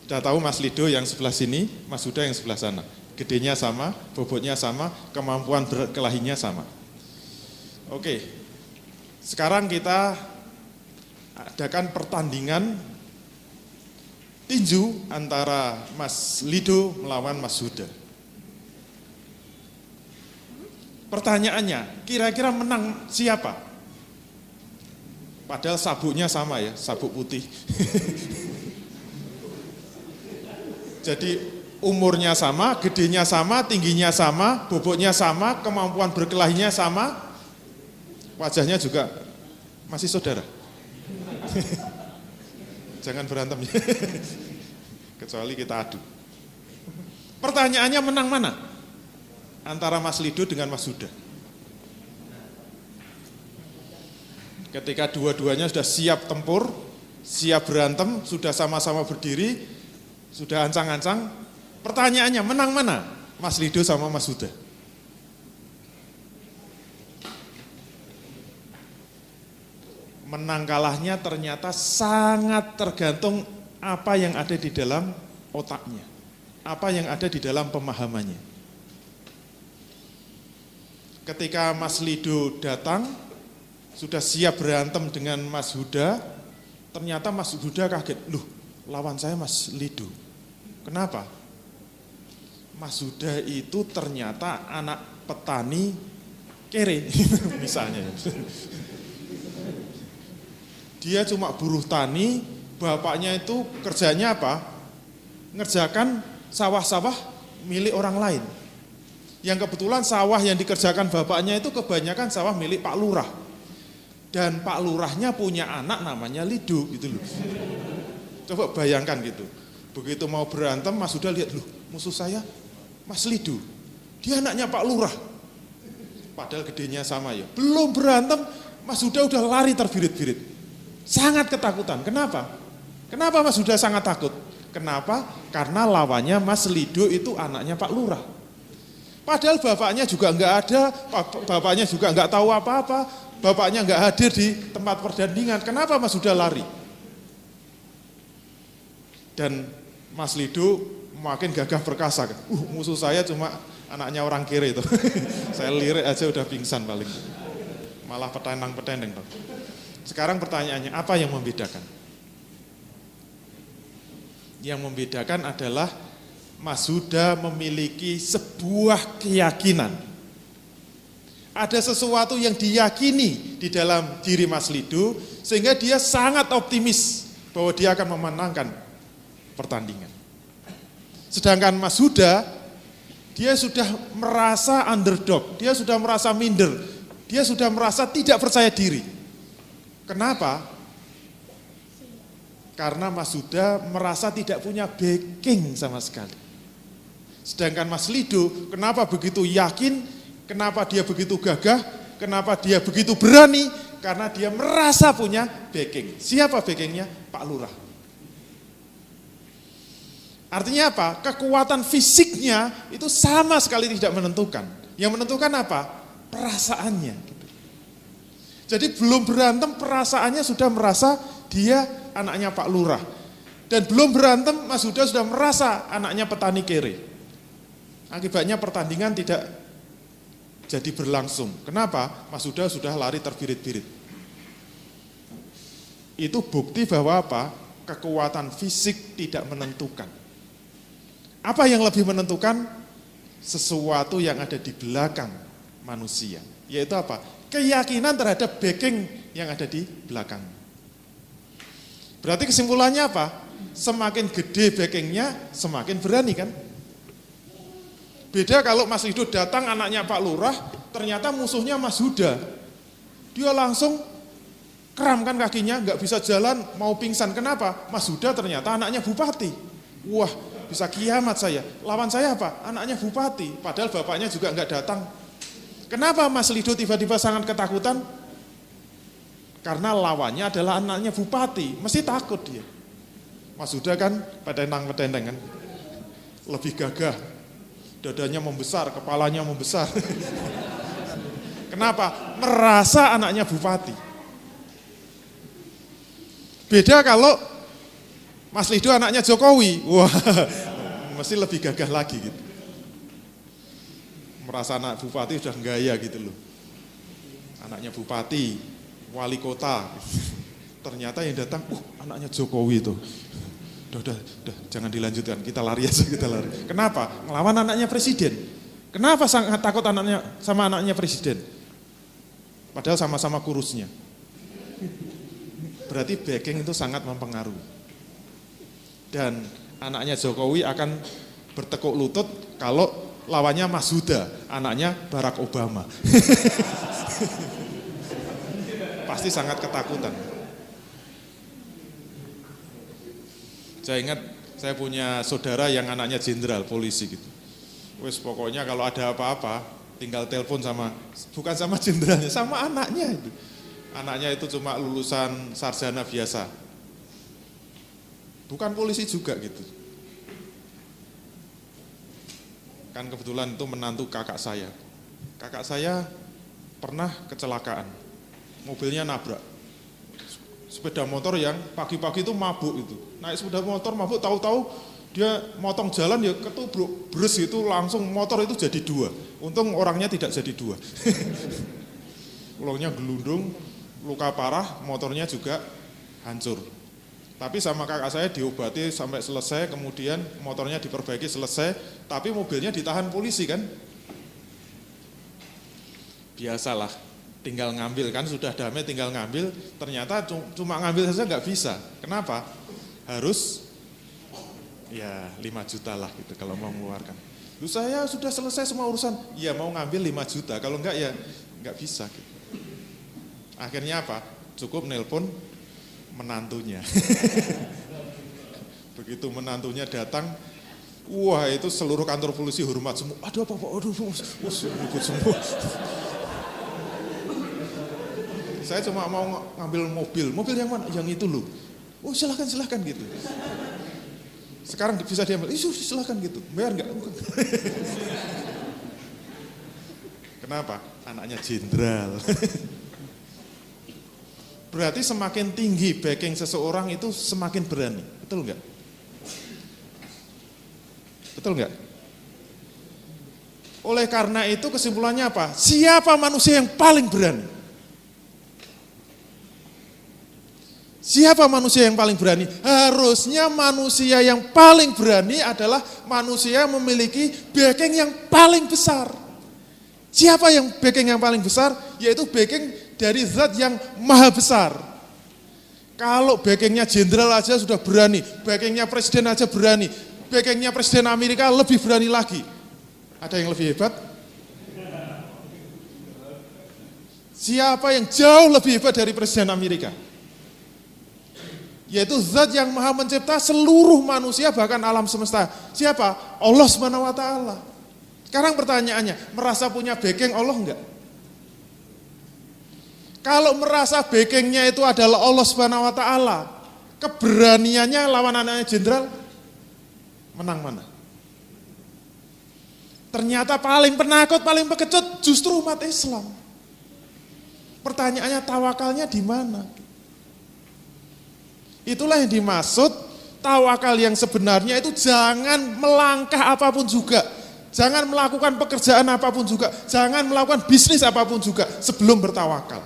Sudah tahu Mas Lido yang sebelah sini, Mas Huda yang sebelah sana. Gedenya sama, bobotnya sama, kemampuan berkelahinya sama. Oke, sekarang kita adakan pertandingan tinju antara Mas Lido melawan Mas Huda. Pertanyaannya, kira-kira menang siapa? Padahal sabuknya sama ya, sabuk putih. Jadi umurnya sama, gedenya sama, tingginya sama, bobotnya sama, kemampuan berkelahinya sama, wajahnya juga masih saudara. Jangan berantem ya. Kecuali kita adu. Pertanyaannya menang mana? Antara Mas Lido dengan Mas Huda. Ketika dua-duanya sudah siap tempur, siap berantem, sudah sama-sama berdiri, sudah ancang-ancang, pertanyaannya menang mana? Mas Lido sama Mas Huda. Menang kalahnya ternyata sangat tergantung apa yang ada di dalam otaknya, apa yang ada di dalam pemahamannya. Ketika Mas Lido datang, sudah siap berantem dengan Mas Huda, ternyata Mas Huda kaget, loh lawan saya Mas Lido. Kenapa? Mas Huda itu ternyata anak petani kere, misalnya. Dia cuma buruh tani, bapaknya itu kerjanya apa? Ngerjakan sawah-sawah milik orang lain. Yang kebetulan sawah yang dikerjakan bapaknya itu kebanyakan sawah milik Pak Lurah. Dan Pak Lurahnya punya anak namanya Lido gitu loh. Coba bayangkan gitu. Begitu mau berantem Mas Huda lihat, loh musuh saya Mas Lido. Dia anaknya Pak Lurah. Padahal gedenya sama ya. Belum berantem Mas Huda udah lari terbirit-birit. Sangat ketakutan. Kenapa? Kenapa Mas Huda sangat takut? Kenapa? Karena lawannya Mas Lido itu anaknya Pak Lurah. Padahal bapaknya juga enggak ada, bapaknya juga enggak tahu apa-apa. Bapaknya enggak hadir di tempat pertandingan. Kenapa Mas Huda lari? Dan Mas Lido makin gagah perkasa. Musuh saya cuma anaknya orang kiri itu. Saya lirik aja udah pingsan paling. Malah petendang-petendeng. Sekarang pertanyaannya, apa yang membedakan? Yang membedakan adalah Mas Huda memiliki sebuah keyakinan. Ada sesuatu yang diyakini di dalam diri Mas Lido, sehingga dia sangat optimis bahwa dia akan memenangkan pertandingan. Sedangkan Mas Huda, dia sudah merasa underdog, dia sudah merasa minder, dia sudah merasa tidak percaya diri. Kenapa? Karena Mas Huda merasa tidak punya backing sama sekali. Sedangkan Mas Lido, kenapa begitu yakin? Kenapa dia begitu gagah? Kenapa dia begitu berani? karena dia merasa punya backing. Siapa backingnya? Pak Lurah. Artinya apa? Kekuatan fisiknya itu sama sekali tidak menentukan. Yang menentukan apa? Perasaannya. Jadi belum berantem, perasaannya sudah merasa dia anaknya Pak Lurah. Dan belum berantem, Mas Huda sudah merasa anaknya petani kere. Akibatnya pertandingan tidak jadi berlangsung. Kenapa? Mas Huda sudah lari terbirit-birit. Itu bukti bahwa apa? Kekuatan fisik tidak menentukan. Apa yang lebih menentukan? Sesuatu yang ada di belakang manusia. Yaitu apa? Keyakinan terhadap backing yang ada di belakang. Berarti kesimpulannya apa? Semakin gede backingnya, semakin berani kan? Beda kalau Mas Rido datang anaknya Pak Lurah, ternyata musuhnya Mas Huda. Dia langsung kram kan kakinya, nggak bisa jalan, mau pingsan. Kenapa? Mas Huda ternyata anaknya bupati. Wah, bisa kiamat saya. Lawan saya apa? Anaknya bupati. Padahal bapaknya juga nggak datang. Kenapa Mas Rido tiba-tiba sangat ketakutan? Karena lawannya adalah anaknya bupati. Mesti takut dia. Mas Huda kan petenang-petendeng kan. Lebih gagah. Dadanya membesar, kepalanya membesar. Kenapa? Merasa anaknya bupati. Beda kalau Mas Lido anaknya Jokowi. Wah, mesti lebih gagah lagi gitu. Merasa anak bupati sudah gaya gitu loh. Anaknya bupati, wali kota. Ternyata yang datang, anaknya Jokowi itu. Udah, jangan dilanjutkan, kita lari aja, kita lari. Kenapa? Melawan anaknya presiden. Kenapa sangat takut anaknya sama anaknya presiden? Padahal sama-sama kurusnya. Berarti backing itu sangat mempengaruhi. Dan anaknya Jokowi akan bertekuk lutut kalau lawannya Mas Huda, anaknya Barack Obama. Pasti sangat ketakutan. Saya ingat saya punya saudara yang anaknya jenderal polisi gitu. Wes pokoknya kalau ada apa-apa tinggal telepon sama, bukan sama jenderalnya, sama anaknya itu. Anaknya itu cuma lulusan sarjana biasa. Bukan polisi juga gitu. Kan kebetulan itu menantu kakak saya. Kakak saya pernah kecelakaan. Mobilnya nabrak. Sepeda motor yang pagi-pagi itu mabuk itu. Naik sepeda motor mabuk, tahu-tahu dia motong jalan ya ketubruk, bres itu langsung motor itu jadi dua. Untung orangnya tidak jadi dua. Ulangnya gelundung, luka parah, motornya juga hancur. Tapi sama kakak saya diobati sampai selesai, kemudian motornya diperbaiki selesai, tapi mobilnya ditahan polisi kan. Biasalah. Tinggal ngambil kan, sudah damai tinggal ngambil, ternyata cuma ngambil saja nggak bisa. Kenapa? Harus ya 5 juta lah gitu kalau mau mengeluarkan. Lu saya sudah selesai semua urusan, ya mau ngambil 5 juta, kalau enggak ya nggak bisa gitu. Akhirnya apa? Cukup nelpon menantunya. Begitu menantunya datang, wah itu seluruh kantor polisi hormat semua. Aduh apa, aduh, ribut semua. Saya cuma mau ngambil mobil yang mana? Yang itu loh. Oh silahkan gitu. Sekarang bisa diambil, silahkan gitu. Bayar enggak? Kenapa? Anaknya jenderal. Berarti semakin tinggi backing seseorang itu semakin berani. Betul enggak? Betul enggak? Oleh karena itu kesimpulannya apa? Siapa manusia yang paling berani? Siapa manusia yang paling berani? Harusnya manusia yang paling berani adalah manusia yang memiliki backing yang paling besar. Siapa yang backing yang paling besar? Yaitu backing dari zat yang maha besar. Kalau backingnya jenderal aja sudah berani, backingnya presiden aja berani, backingnya presiden Amerika lebih berani lagi. Ada yang lebih hebat? Siapa yang jauh lebih hebat dari presiden Amerika? Yaitu zat yang maha mencipta seluruh manusia bahkan alam semesta. Siapa? Allah SWT. Sekarang pertanyaannya, merasa punya backing Allah enggak? Kalau merasa backingnya itu adalah Allah Subhanahu wa taala, keberaniannya lawan anaknya jenderal menang mana? Ternyata paling penakut, paling pengecut justru umat Islam. Pertanyaannya tawakalnya di mana? Itulah yang dimaksud tawakal yang sebenarnya itu jangan melangkah apapun juga. Jangan melakukan pekerjaan apapun juga. Jangan melakukan bisnis apapun juga sebelum bertawakal.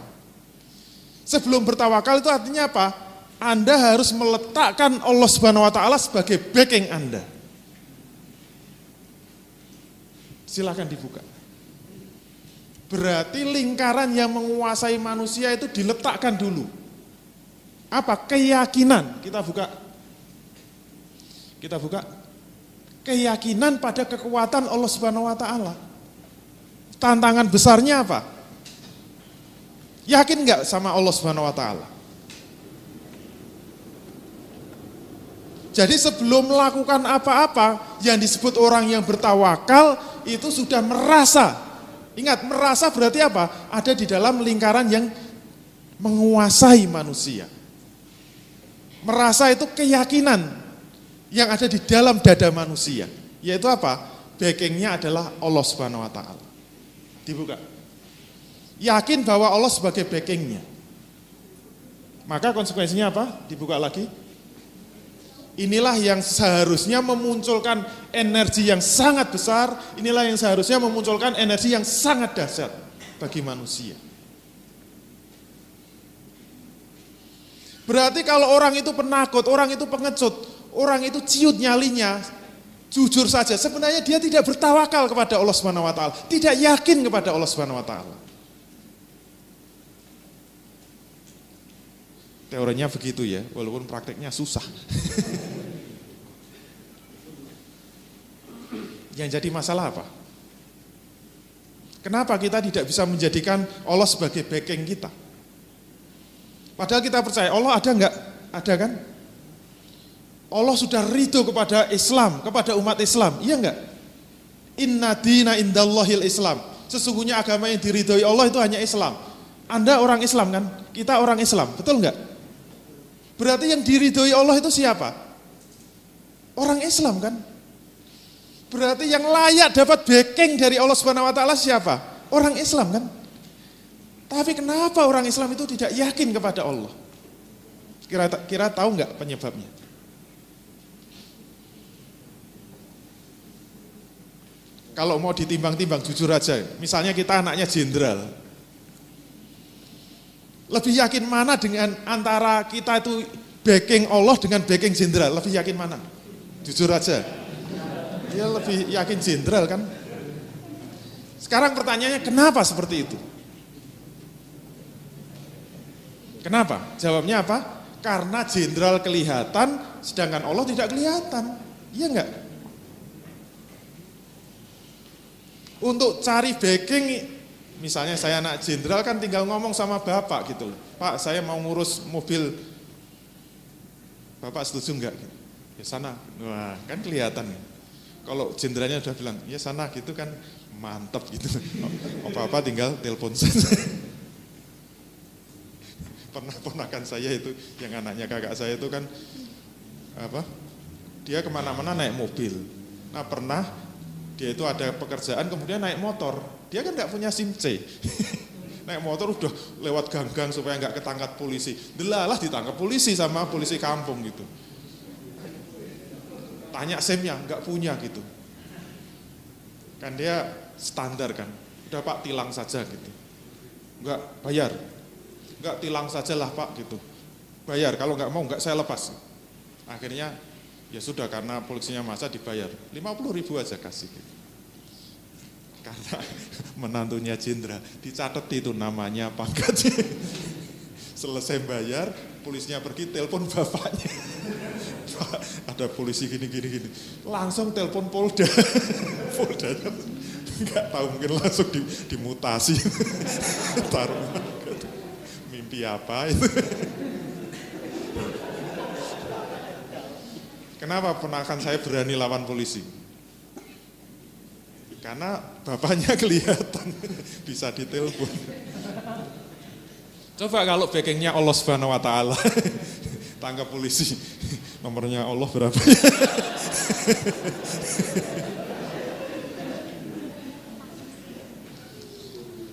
Sebelum bertawakal itu artinya apa? Anda harus meletakkan Allah Subhanahu wa taala sebagai backing Anda. Silakan dibuka. Berarti lingkaran yang menguasai manusia itu diletakkan dulu. Apa? Keyakinan. Kita buka. Keyakinan pada kekuatan Allah Subhanahu wa taala. Tantangan besarnya apa? Yakin enggak sama Allah Subhanahu wa taala? Jadi sebelum melakukan apa-apa yang disebut orang yang bertawakal itu sudah merasa. Ingat, merasa berarti apa? Ada di dalam lingkaran yang menguasai manusia. Merasa itu keyakinan yang ada di dalam dada manusia. Yaitu apa? Backingnya adalah Allah Subhanahu wa taala. Dibuka. Yakin bahwa Allah sebagai backingnya. Maka konsekuensinya apa? Dibuka lagi. Inilah yang seharusnya memunculkan energi yang sangat besar, inilah yang seharusnya memunculkan energi yang sangat dahsyat bagi manusia. Berarti kalau orang itu penakut, orang itu pengecut, orang itu ciut nyalinya, jujur saja, sebenarnya dia tidak bertawakal kepada Allah Subhanahu wa taala, tidak yakin kepada Allah Subhanahu wa taala. Teorinya begitu ya, walaupun prakteknya susah. Yang jadi masalah apa? Kenapa kita tidak bisa menjadikan Allah sebagai backing kita? Padahal kita percaya Allah ada enggak? Ada kan? Allah sudah ridho kepada Islam, kepada umat Islam, iya enggak? Inna dina indallahil Islam. Sesungguhnya agama yang diridhoi Allah itu hanya Islam. Anda orang Islam kan? Kita orang Islam, betul enggak? Berarti yang diridhoi Allah itu siapa? Orang Islam kan? Berarti yang layak dapat backing dari Allah Subhanahu wa taala siapa? Orang Islam kan? Tapi kenapa orang Islam itu tidak yakin kepada Allah? Kira tahu enggak penyebabnya? Kalau mau ditimbang-timbang jujur aja, misalnya kita anaknya jenderal. Lebih yakin mana dengan antara kita itu backing Allah dengan backing jenderal? Lebih yakin mana? Jujur aja. Ya lebih yakin jenderal kan? Sekarang pertanyaannya kenapa seperti itu? Kenapa? Jawabnya apa? Karena jenderal kelihatan sedangkan Allah tidak kelihatan. Iya enggak? Untuk cari backing, misalnya saya anak jenderal kan tinggal ngomong sama bapak gitu. Pak, saya mau ngurus mobil. Bapak setuju enggak? Ya sana. Wah, kan kelihatan. Kalau jenderalnya udah bilang, ya sana gitu kan mantap gitu. Apa-apa tinggal telepon saja. Pernah ponakan saya itu, yang anaknya kakak saya itu kan dia kemana-mana naik mobil. Nah pernah dia itu ada pekerjaan kemudian naik motor. Dia kan nggak punya SIM C. Naik motor udah lewat gang-gang supaya nggak ketangkap polisi. Delalah ditangkap polisi sama polisi kampung gitu. Tanya SIM-nya, nggak punya gitu. Kan dia standar kan. Udah Pak tilang saja gitu. Nggak bayar. Nggak tilang sajalah Pak gitu. Bayar, kalau nggak mau nggak saya lepas. Akhirnya ya sudah karena polisinya masa dibayar 50.000 aja kasih gitu. Karena menantunya jenderal dicatat itu namanya pangkatnya. Selesai bayar polisinya pergi telepon bapaknya. Pak, ada polisi gini langsung telepon Polda. Poldanya nggak tahu mungkin langsung dimutasi. Taruh mimpi apa itu. Kenapa ponakan saya berani lawan polisi? Karena bapaknya kelihatan bisa ditelepon. Coba kalau backingnya Allah Subhanahu wa Ta'ala, tangkap polisi, nomornya Allah berapa?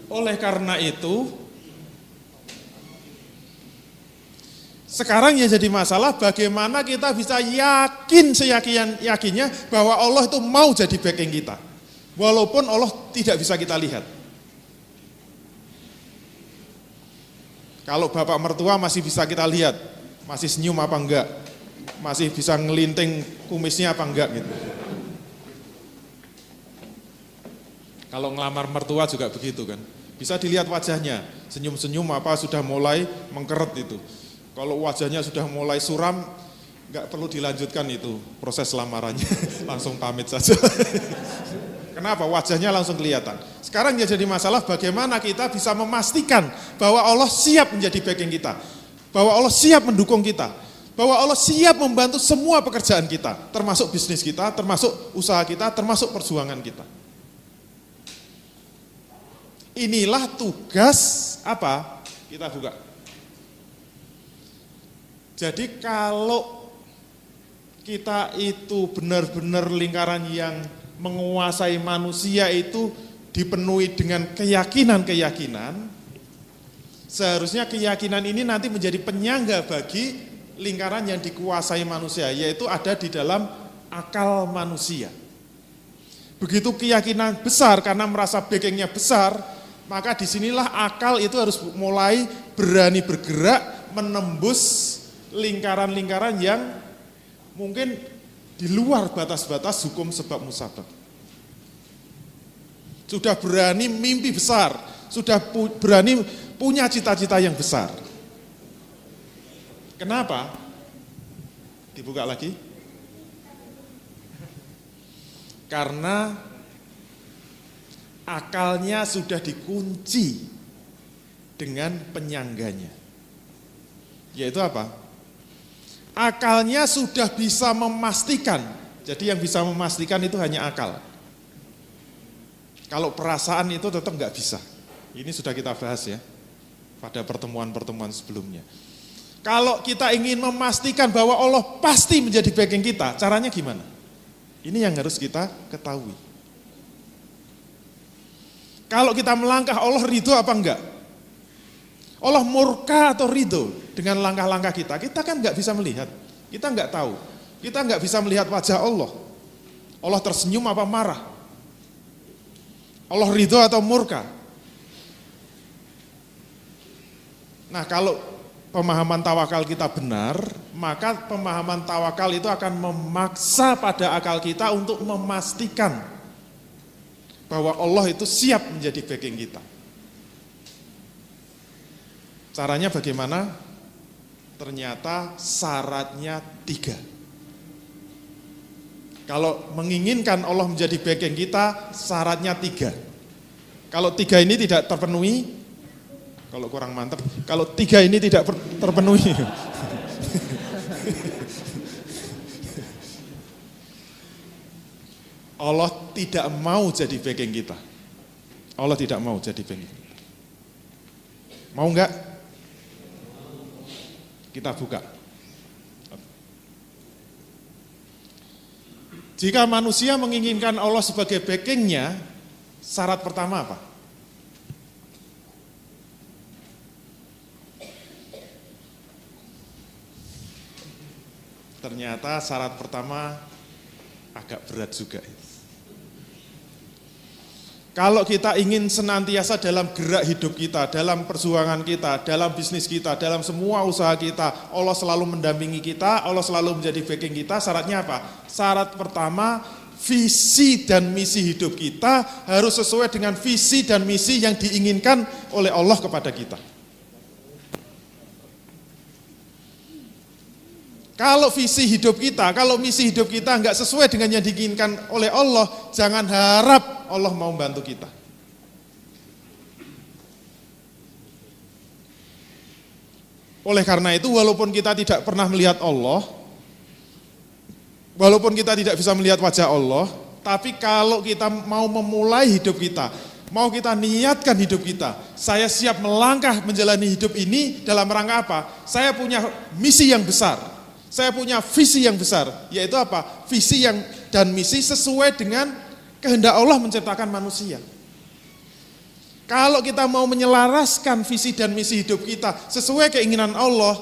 Oleh karena itu, sekarang yang jadi masalah bagaimana kita bisa yakin seyakin-yakinnya bahwa Allah itu mau jadi backing kita. Walaupun Allah tidak bisa kita lihat. Kalau bapak mertua masih bisa kita lihat, masih senyum apa enggak, masih bisa ngelinting kumisnya apa enggak gitu. Kalau ngelamar mertua juga begitu kan, bisa dilihat wajahnya, senyum-senyum apa sudah mulai mengkeret itu. Kalau wajahnya sudah mulai suram, enggak perlu dilanjutkan itu proses lamarannya, langsung pamit saja. Kenapa? Wajahnya langsung kelihatan. Sekarang yang jadi masalah bagaimana kita bisa memastikan bahwa Allah siap menjadi backing kita. Bahwa Allah siap mendukung kita. Bahwa Allah siap membantu semua pekerjaan kita. Termasuk bisnis kita, termasuk usaha kita, termasuk perjuangan kita. Inilah tugas apa? Kita buka. Jadi kalau kita itu benar-benar lingkaran yang menguasai manusia itu dipenuhi dengan keyakinan-keyakinan, seharusnya keyakinan ini nanti menjadi penyangga bagi lingkaran yang dikuasai manusia, yaitu ada di dalam akal manusia. Begitu keyakinan besar karena merasa backingnya besar, maka disinilah akal itu harus mulai berani bergerak menembus lingkaran-lingkaran yang mungkin di luar batas-batas hukum sebab musabab. Sudah berani mimpi besar, sudah berani punya cita-cita yang besar. Kenapa? Dibuka lagi. Karena akalnya sudah dikunci dengan penyangganya. Yaitu apa? Akalnya sudah bisa memastikan. Jadi yang bisa memastikan itu hanya akal. Kalau perasaan itu tetap nggak bisa. Ini sudah kita bahas ya pada pertemuan-pertemuan sebelumnya. Kalau kita ingin memastikan bahwa Allah pasti menjadi backing kita, caranya gimana? Ini yang harus kita ketahui. Kalau kita melangkah, Allah ridho apa enggak? Allah murka atau ridho dengan langkah-langkah kita? Kita kan nggak bisa melihat, kita nggak tahu, kita nggak bisa melihat wajah Allah. Allah tersenyum apa marah? Allah ridho atau murka? Nah, kalau pemahaman tawakal kita benar, maka pemahaman tawakal itu akan memaksa pada akal kita untuk memastikan bahwa Allah itu siap menjadi backing kita. Caranya bagaimana? Ternyata syaratnya 3. Kalau menginginkan Allah menjadi backing kita, syaratnya 3. Kalau 3 ini tidak terpenuhi, kalau kurang mantap, kalau 3 ini tidak terpenuhi, Allah tidak mau jadi backing kita. Allah tidak mau jadi backing kita. Mau enggak? Kita buka. Jika manusia menginginkan Allah sebagai backingnya, syarat pertama apa? Ternyata syarat pertama agak berat juga. Kalau kita ingin senantiasa dalam gerak hidup kita, dalam perjuangan kita, dalam bisnis kita, dalam semua usaha kita, Allah selalu mendampingi kita, Allah selalu menjadi backing kita, syaratnya apa? Syarat pertama, visi dan misi hidup kita harus sesuai dengan visi dan misi yang diinginkan oleh Allah kepada kita. Kalau visi hidup kita, kalau misi hidup kita enggak sesuai dengan yang diinginkan oleh Allah, jangan harap Allah mau bantu kita. Oleh karena itu, walaupun kita tidak pernah melihat Allah, walaupun kita tidak bisa melihat wajah Allah, tapi kalau kita mau memulai hidup kita, mau kita niatkan hidup kita, saya siap melangkah menjalani hidup ini dalam rangka apa? Saya punya misi yang besar. Saya punya visi yang besar, yaitu apa? Visi yang dan misi sesuai dengan kehendak Allah menciptakan manusia. Kalau kita mau menyelaraskan visi dan misi hidup kita sesuai keinginan Allah,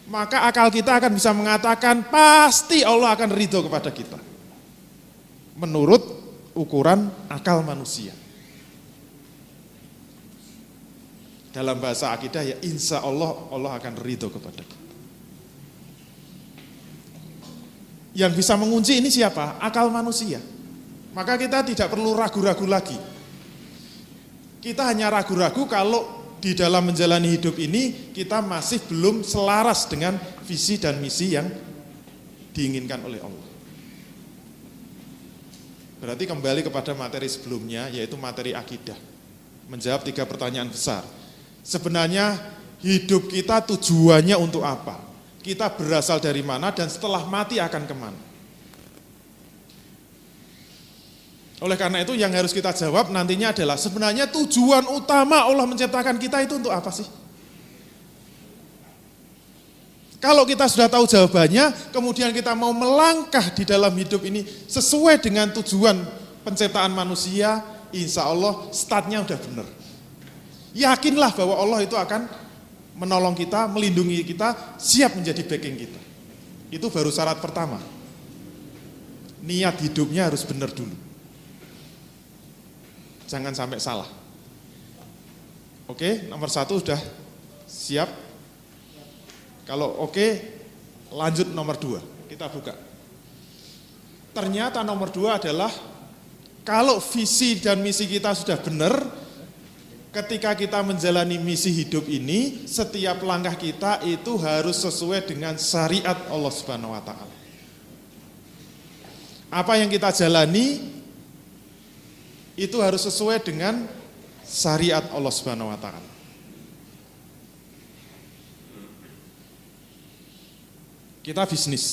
maka akal kita akan bisa mengatakan pasti Allah akan ridho kepada kita. Menurut ukuran akal manusia. Dalam bahasa akidah ya insya Allah, Allah akan ridho kepada kita. Yang bisa mengunci ini siapa? Akal manusia. Maka kita tidak perlu ragu-ragu lagi. Kita hanya ragu-ragu kalau di dalam menjalani hidup ini kita masih belum selaras dengan visi dan misi yang diinginkan oleh Allah. Berarti kembali kepada materi sebelumnya, yaitu materi akidah. Menjawab 3 pertanyaan besar. Sebenarnya hidup kita tujuannya untuk apa? Kita berasal dari mana dan setelah mati akan kemana? Oleh karena itu yang harus kita jawab nantinya adalah sebenarnya tujuan utama Allah menciptakan kita itu untuk apa sih? Kalau kita sudah tahu jawabannya, kemudian kita mau melangkah di dalam hidup ini sesuai dengan tujuan penciptaan manusia, insya Allah startnya udah benar. Yakinlah bahwa Allah itu akan menolong kita, melindungi kita, siap menjadi backing kita. Itu baru syarat pertama. Niat hidupnya harus benar dulu. Jangan sampai salah. Oke, nomor 1 sudah siap. Kalau oke, lanjut nomor 2. Kita buka. Ternyata nomor 2 adalah kalau visi dan misi kita sudah benar, ketika kita menjalani misi hidup ini, setiap langkah kita itu harus sesuai dengan syariat Allah Subhanahu wa taala. Apa yang kita jalani itu harus sesuai dengan syariat Allah Subhanahu wa taala. Kita bisnis.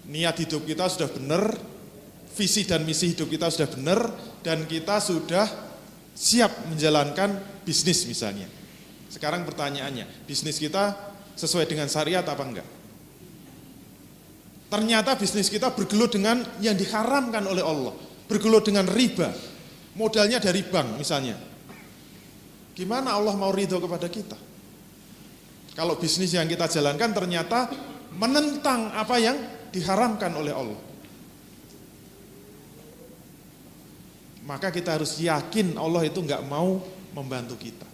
Niat hidup kita sudah benar, visi dan misi hidup kita sudah benar, dan kita sudah siap menjalankan bisnis misalnya. Sekarang pertanyaannya, bisnis kita sesuai dengan syariat apa enggak? Ternyata bisnis kita bergelut dengan yang diharamkan oleh Allah. Bergelut dengan riba, modalnya dari bank misalnya. Gimana Allah mau ridho kepada kita? Kalau bisnis yang kita jalankan ternyata menentang apa yang diharamkan oleh Allah. Maka kita harus yakin Allah itu enggak mau membantu kita.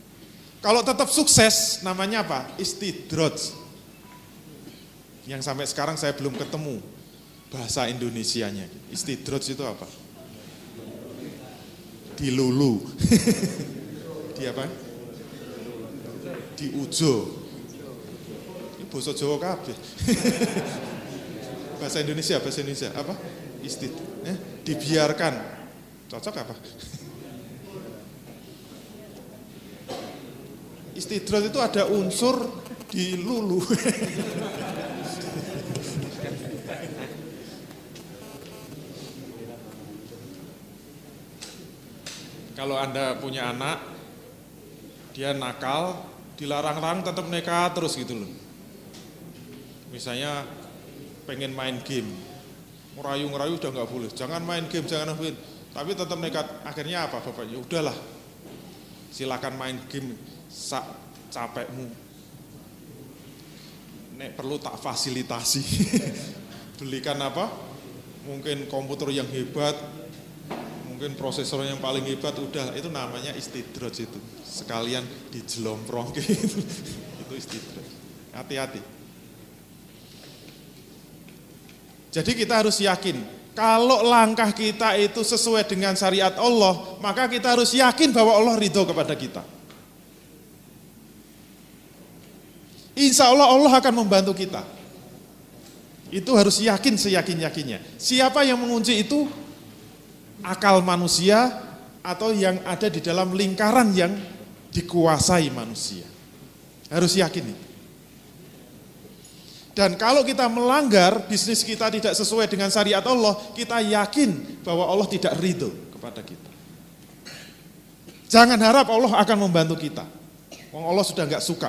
Kalau tetap sukses, namanya apa? Istidraj. Yang sampai sekarang saya belum ketemu bahasa Indonesianya. Istidraj itu apa? Dilulu. Di apa? Diujo. Ini bahasa Jawa kabeh. Bahasa Indonesia apa? Dibiarkan. Cocok apa? Istidraj itu ada unsur dilulu. Kalau Anda punya anak, dia nakal, dilarang-larang tetap nekat terus gitu loh. Misalnya pengen main game, ngerayu-ngerayu udah nggak boleh, jangan main game, jangan main. Tapi tetap nekat, akhirnya apa bapaknya? Udahlah, silakan main game sak capekmu. Nek perlu tak fasilitasi, belikan apa? Mungkin komputer yang hebat, mungkin prosesor yang paling hebat, udah itu namanya istidraj itu. Sekalian dijelomprong gitu. Itu istidraj. Hati-hati. Jadi kita harus yakin, kalau langkah kita itu sesuai dengan syariat Allah, maka kita harus yakin bahwa Allah ridho kepada kita. Insya Allah Allah akan membantu kita. Itu harus yakin seyakin-yakinnya. Siapa yang mengunci itu? Akal manusia atau yang ada di dalam lingkaran yang dikuasai manusia. Harus yakin itu. Dan kalau kita melanggar, bisnis kita tidak sesuai dengan syariat Allah, kita yakin bahwa Allah tidak ridho kepada kita. Jangan harap Allah akan membantu kita. Allah sudah enggak suka.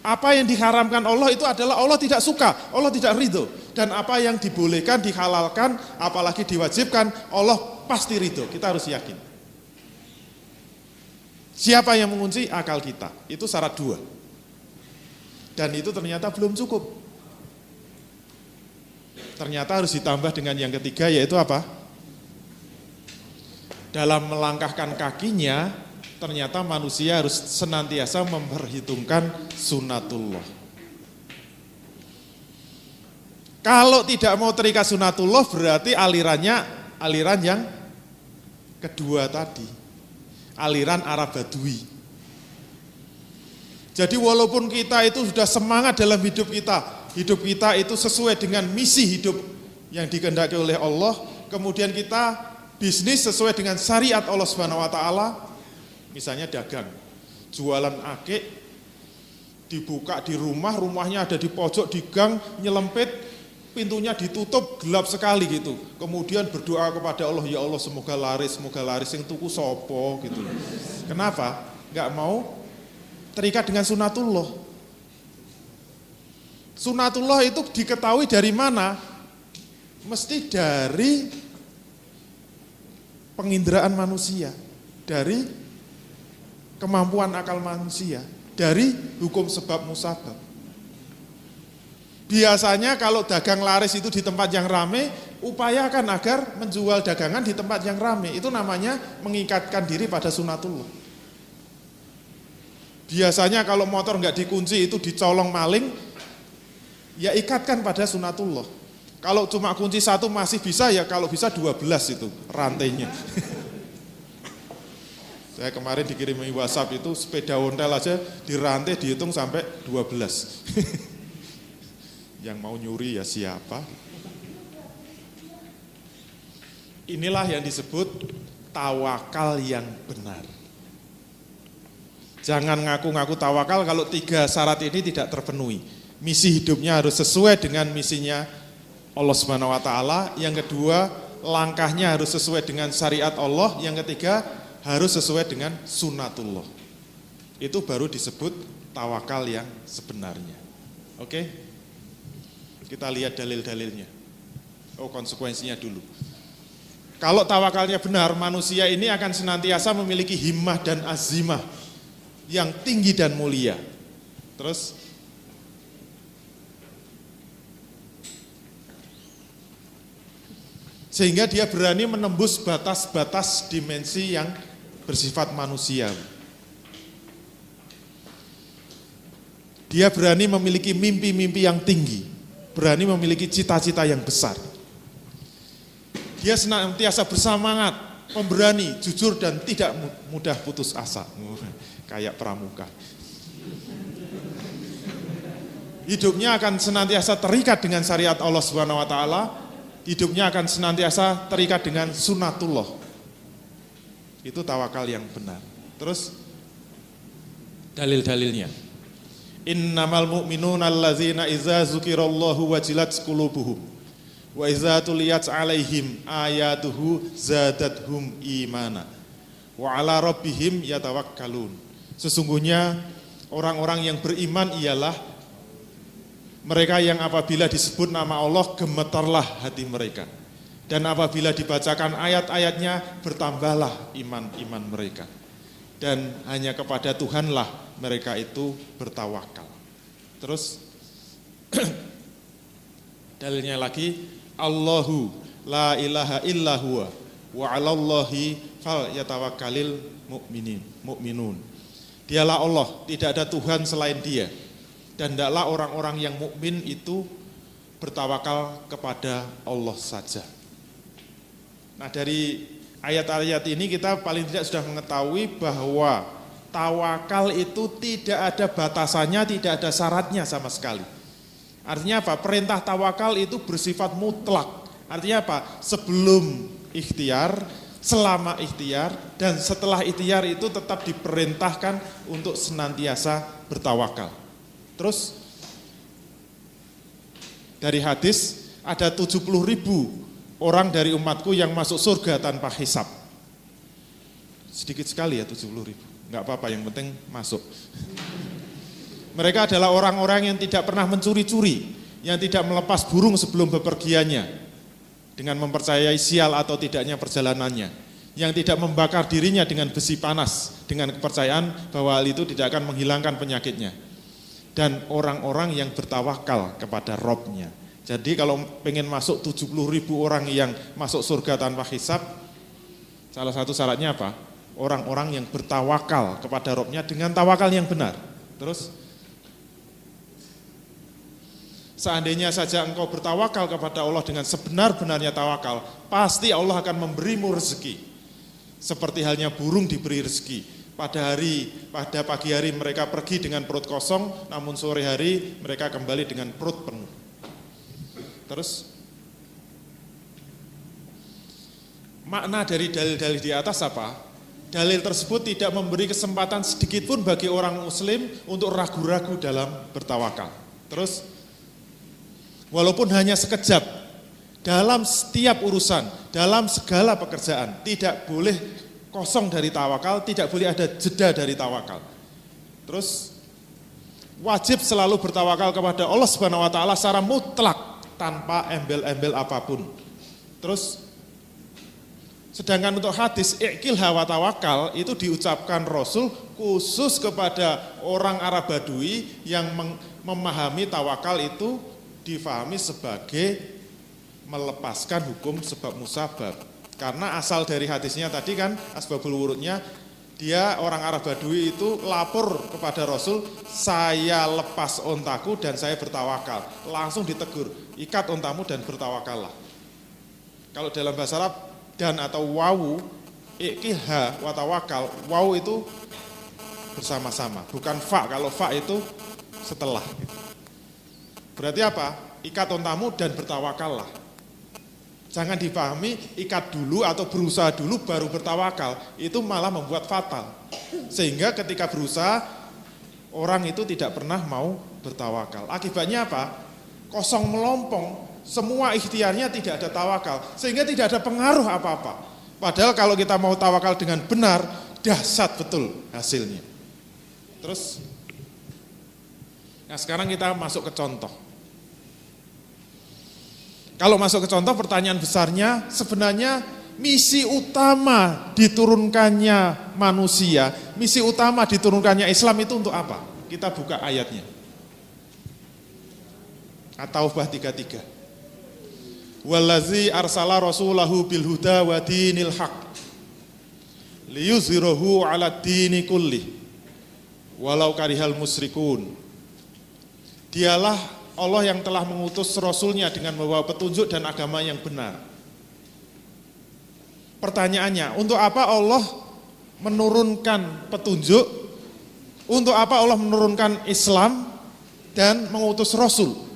Apa yang diharamkan Allah itu adalah Allah tidak suka, Allah tidak ridho. Dan apa yang dibolehkan, dihalalkan, apalagi diwajibkan, Allah pasti ridho. Kita harus yakin. Siapa yang mengunci? Akal kita. Itu syarat 2. Dan itu ternyata belum cukup. Ternyata harus ditambah dengan yang ketiga, yaitu apa? Dalam melangkahkan kakinya, ternyata manusia harus senantiasa memperhitungkan sunatullah. Kalau tidak mau terikat sunatullah, berarti aliran yang kedua tadi. Aliran Arab Badui. Jadi walaupun kita itu sudah semangat dalam hidup kita itu sesuai dengan misi hidup yang dikehendaki oleh Allah, kemudian kita bisnis sesuai dengan syariat Allah Subhanahu wa taala, misalnya dagang, jualan akik, dibuka di rumah, rumahnya ada di pojok, di gang, nyelempit, pintunya ditutup, gelap sekali gitu. Kemudian berdoa kepada Allah, ya Allah semoga laris, yang tuku sopo gitu. Kenapa? Enggak mau terikat dengan sunatullah. Sunatullah itu diketahui dari mana? Mesti dari penginderaan manusia, dari kemampuan akal manusia, dari hukum sebab musabab. Biasanya kalau dagang laris itu di tempat yang ramai, upayakan agar menjual dagangan di tempat yang ramai. Itu namanya mengikatkan diri pada sunatullah. Biasanya kalau motor nggak dikunci itu dicolong maling, ya ikatkan pada sunatullah. Kalau cuma kunci 1 masih bisa, ya kalau bisa 12 itu rantainya. Saya kemarin dikirimi WhatsApp itu sepeda ontel aja dirantai dihitung sampai 12. Yang mau nyuri ya siapa? Inilah yang disebut tawakal yang benar. Jangan ngaku-ngaku tawakal kalau 3 syarat ini tidak terpenuhi. Misi hidupnya harus sesuai dengan misinya Allah Subhanahu wa taala. Yang kedua, langkahnya harus sesuai dengan syariat Allah. Yang ketiga, harus sesuai dengan sunatullah. Itu baru disebut tawakal yang sebenarnya. Oke? Kita lihat dalil-dalilnya. Konsekuensinya dulu. Kalau tawakalnya benar, manusia ini akan senantiasa memiliki himmah dan azimah yang tinggi dan mulia. Terus sehingga dia berani menembus batas-batas dimensi yang bersifat manusia. Dia berani memiliki mimpi-mimpi yang tinggi, berani memiliki cita-cita yang besar. Dia senantiasa bersemangat, pemberani, jujur dan tidak mudah putus asa. Kayak pramuka. Hidupnya akan senantiasa terikat dengan syariat Allah Subhanahu wa taala. Hidupnya akan senantiasa terikat dengan sunatullah. Itu tawakal yang benar. Terus dalil-dalilnya. Innamal mu'minuna allazina idza dzukirallahu wajilat qulubuhum wa idza tuliyat 'alaihim ayatuhu zadatuhum imana wa 'ala rabbihim yatawakkalun. Sesungguhnya orang-orang yang beriman ialah mereka yang apabila disebut nama Allah gemetarlah hati mereka. Dan apabila dibacakan ayat-ayatnya bertambahlah iman-iman mereka. Dan hanya kepada Tuhanlah mereka itu bertawakal. Terus dalilnya lagi, Allahu la ilaha illa huwa wa 'alallahi fal yatawakkalil mu'minun. Dialah Allah, tidak ada Tuhan selain Dia. Dan hendaklah orang-orang yang mukmin itu bertawakal kepada Allah saja. Nah, dari ayat-ayat ini kita paling tidak sudah mengetahui bahwa tawakal itu tidak ada batasannya, tidak ada syaratnya sama sekali. Artinya apa? Perintah tawakal itu bersifat mutlak. Artinya apa? Sebelum ikhtiar, selama ikhtiar, dan setelah ikhtiar itu tetap diperintahkan untuk senantiasa bertawakal. Terus dari hadis ada 70.000 orang dari umatku yang masuk surga tanpa hisab. Sedikit sekali ya 70.000. Enggak apa-apa, yang penting masuk. Mereka adalah orang-orang yang tidak pernah mencuri-curi, yang tidak melepas burung sebelum bepergiannya, dengan mempercayai sial atau tidaknya perjalanannya, yang tidak membakar dirinya dengan besi panas, dengan kepercayaan bahwa hal itu tidak akan menghilangkan penyakitnya, dan orang-orang yang bertawakal kepada Robnya. Jadi kalau pengen masuk 70.000 orang yang masuk surga tanpa hisab, salah satu syaratnya apa? Orang-orang yang bertawakal kepada Robnya dengan tawakal yang benar. Terus, seandainya saja engkau bertawakal kepada Allah dengan sebenar-benarnya tawakal, pasti Allah akan memberimu rezeki. Seperti halnya burung diberi rezeki. Pada pagi hari mereka pergi dengan perut kosong, namun sore hari mereka kembali dengan perut penuh. Terus, makna dari dalil-dalil di atas apa? Dalil tersebut tidak memberi kesempatan sedikit pun bagi orang muslim untuk ragu-ragu dalam bertawakal. Terus, walaupun hanya sekejap, dalam setiap urusan, dalam segala pekerjaan, tidak boleh kosong dari tawakal, tidak boleh ada jeda dari tawakal. Terus, wajib selalu bertawakal kepada Allah Subhanahu wa taala secara mutlak tanpa embel-embel apapun. Terus, sedangkan untuk hadis iqil hawa tawakal itu diucapkan Rasul khusus kepada orang Arab Badui yang memahami tawakal itu difahami sebagai melepaskan hukum sebab musabab. Karena asal dari hadisnya tadi kan asbabul wurudnya, dia orang Arab Badui itu lapor kepada Rasul, saya lepas ontaku dan saya bertawakal. Langsung ditegur, ikat ontamu dan bertawakallah. Kalau dalam bahasa Arab dan atau wawu, iqilha wa tawakal, wawu itu bersama-sama, bukan fa. Kalau fa itu setelah. Berarti apa? Ikat ontamu dan bertawakallah. Jangan dipahami ikat dulu atau berusaha dulu baru bertawakal. Itu malah membuat fatal. Sehingga ketika berusaha, orang itu tidak pernah mau bertawakal. Akibatnya apa? Kosong melompong. Semua ikhtiarnya tidak ada tawakal, sehingga tidak ada pengaruh apa-apa. Padahal kalau kita mau tawakal dengan benar, dahsyat betul hasilnya. Terus, nah sekarang kita masuk ke contoh. Kalau masuk ke contoh, pertanyaan besarnya sebenarnya misi utama diturunkannya manusia, misi utama diturunkannya Islam itu untuk apa? Kita buka ayatnya. At-Taubah 33. Wallazi arsala rasulahu bil huda wa dinil haq liyuzhirahu 'ala dini kulli walau karihal musyrikun. Dialah Allah yang telah mengutus rasulnya dengan membawa petunjuk dan agama yang benar. Pertanyaannya, untuk apa Allah menurunkan petunjuk? Untuk apa Allah menurunkan Islam dan mengutus rasul?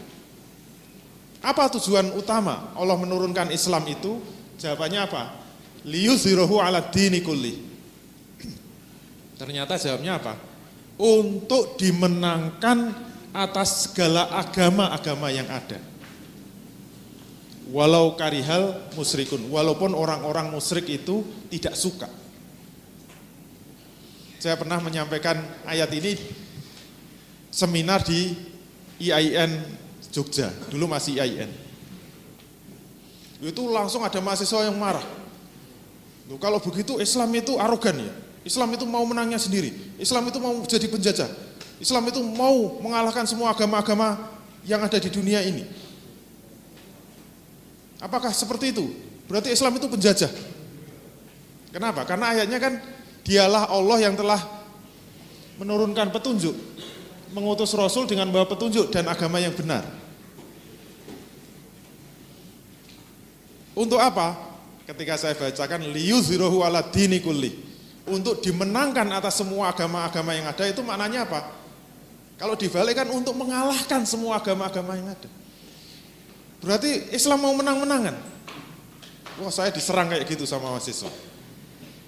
Apa tujuan utama Allah menurunkan Islam itu? Jawabannya apa? Liyuzhirahu 'ala dini kulli. Ternyata jawabnya apa? Untuk dimenangkan atas segala agama-agama yang ada. Walau karihal musyrikun, walaupun orang-orang musyrik itu tidak suka. Saya pernah menyampaikan ayat ini seminar di IAIN Jogja, dulu masih IAIN. Itu langsung ada mahasiswa yang marah. Loh, kalau begitu Islam itu arogan ya. Islam itu mau menangnya sendiri. Islam itu mau jadi penjajah. Islam itu mau mengalahkan semua agama-agama yang ada di dunia ini. Apakah seperti itu? Berarti Islam itu penjajah. Kenapa? Karena ayatnya kan dialah Allah yang telah menurunkan petunjuk, mengutus Rasul dengan membawa petunjuk dan agama yang benar. Untuk apa? Ketika saya bacakan liyuzhirahu 'ala dini kulli, untuk dimenangkan atas semua agama-agama yang ada, itu maknanya apa? Kalau dibalikkan untuk mengalahkan semua agama-agama yang ada. Berarti Islam mau menang-menangan. Wah, saya diserang kayak gitu sama mahasiswa.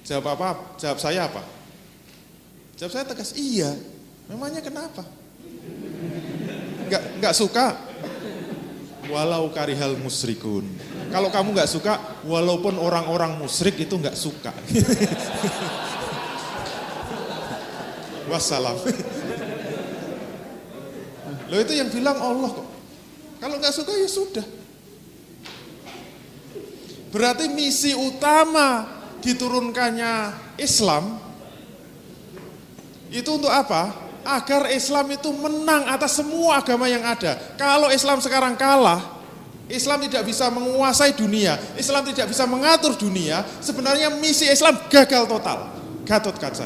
Jawab apa? Jawab saya apa? Jawab saya tegas, iya. Memangnya kenapa? Enggak suka? Walau karihal musyrikun. Kalau kamu enggak suka, walaupun orang-orang musyrik itu enggak suka. Wassalam. Loh itu yang bilang Allah kok. Kalau nggak suka ya sudah. Berarti misi utama diturunkannya Islam itu untuk apa? Agar Islam itu menang atas semua agama yang ada. Kalau Islam sekarang kalah, Islam tidak bisa menguasai dunia, Islam tidak bisa mengatur dunia, sebenarnya misi Islam gagal total. Gatot kaca.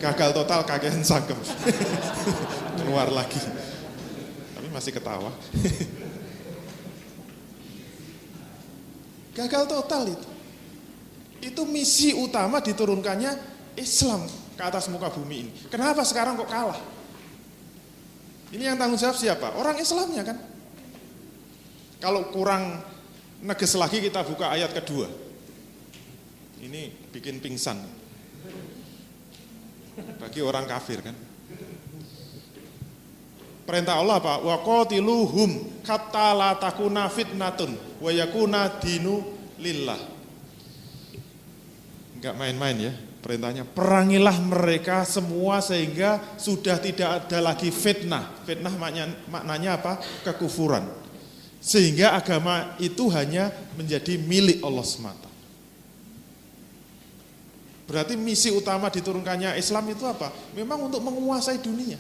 Gagal total kakean sangkem. Keluar lagi. Tapi masih ketawa. Gagal total itu. Itu misi utama diturunkannya Islam ke atas muka bumi ini. Kenapa sekarang kok kalah? Ini yang tanggung jawab siapa? Orang Islamnya kan. Kalau kurang neges lagi kita buka ayat kedua. Ini bikin pingsan. Bagi orang kafir kan. Perintah Allah apa? Wa qatiluhum hatta la takuna fitnatun wa yakuna dinu lillah. Enggak main-main ya perintahnya. Perangilah mereka semua sehingga sudah tidak ada lagi fitnah. Fitnah maknanya apa? Kekufuran. Sehingga agama itu hanya menjadi milik Allah semata. Berarti misi utama diturunkannya Islam itu apa? Memang untuk menguasai dunia.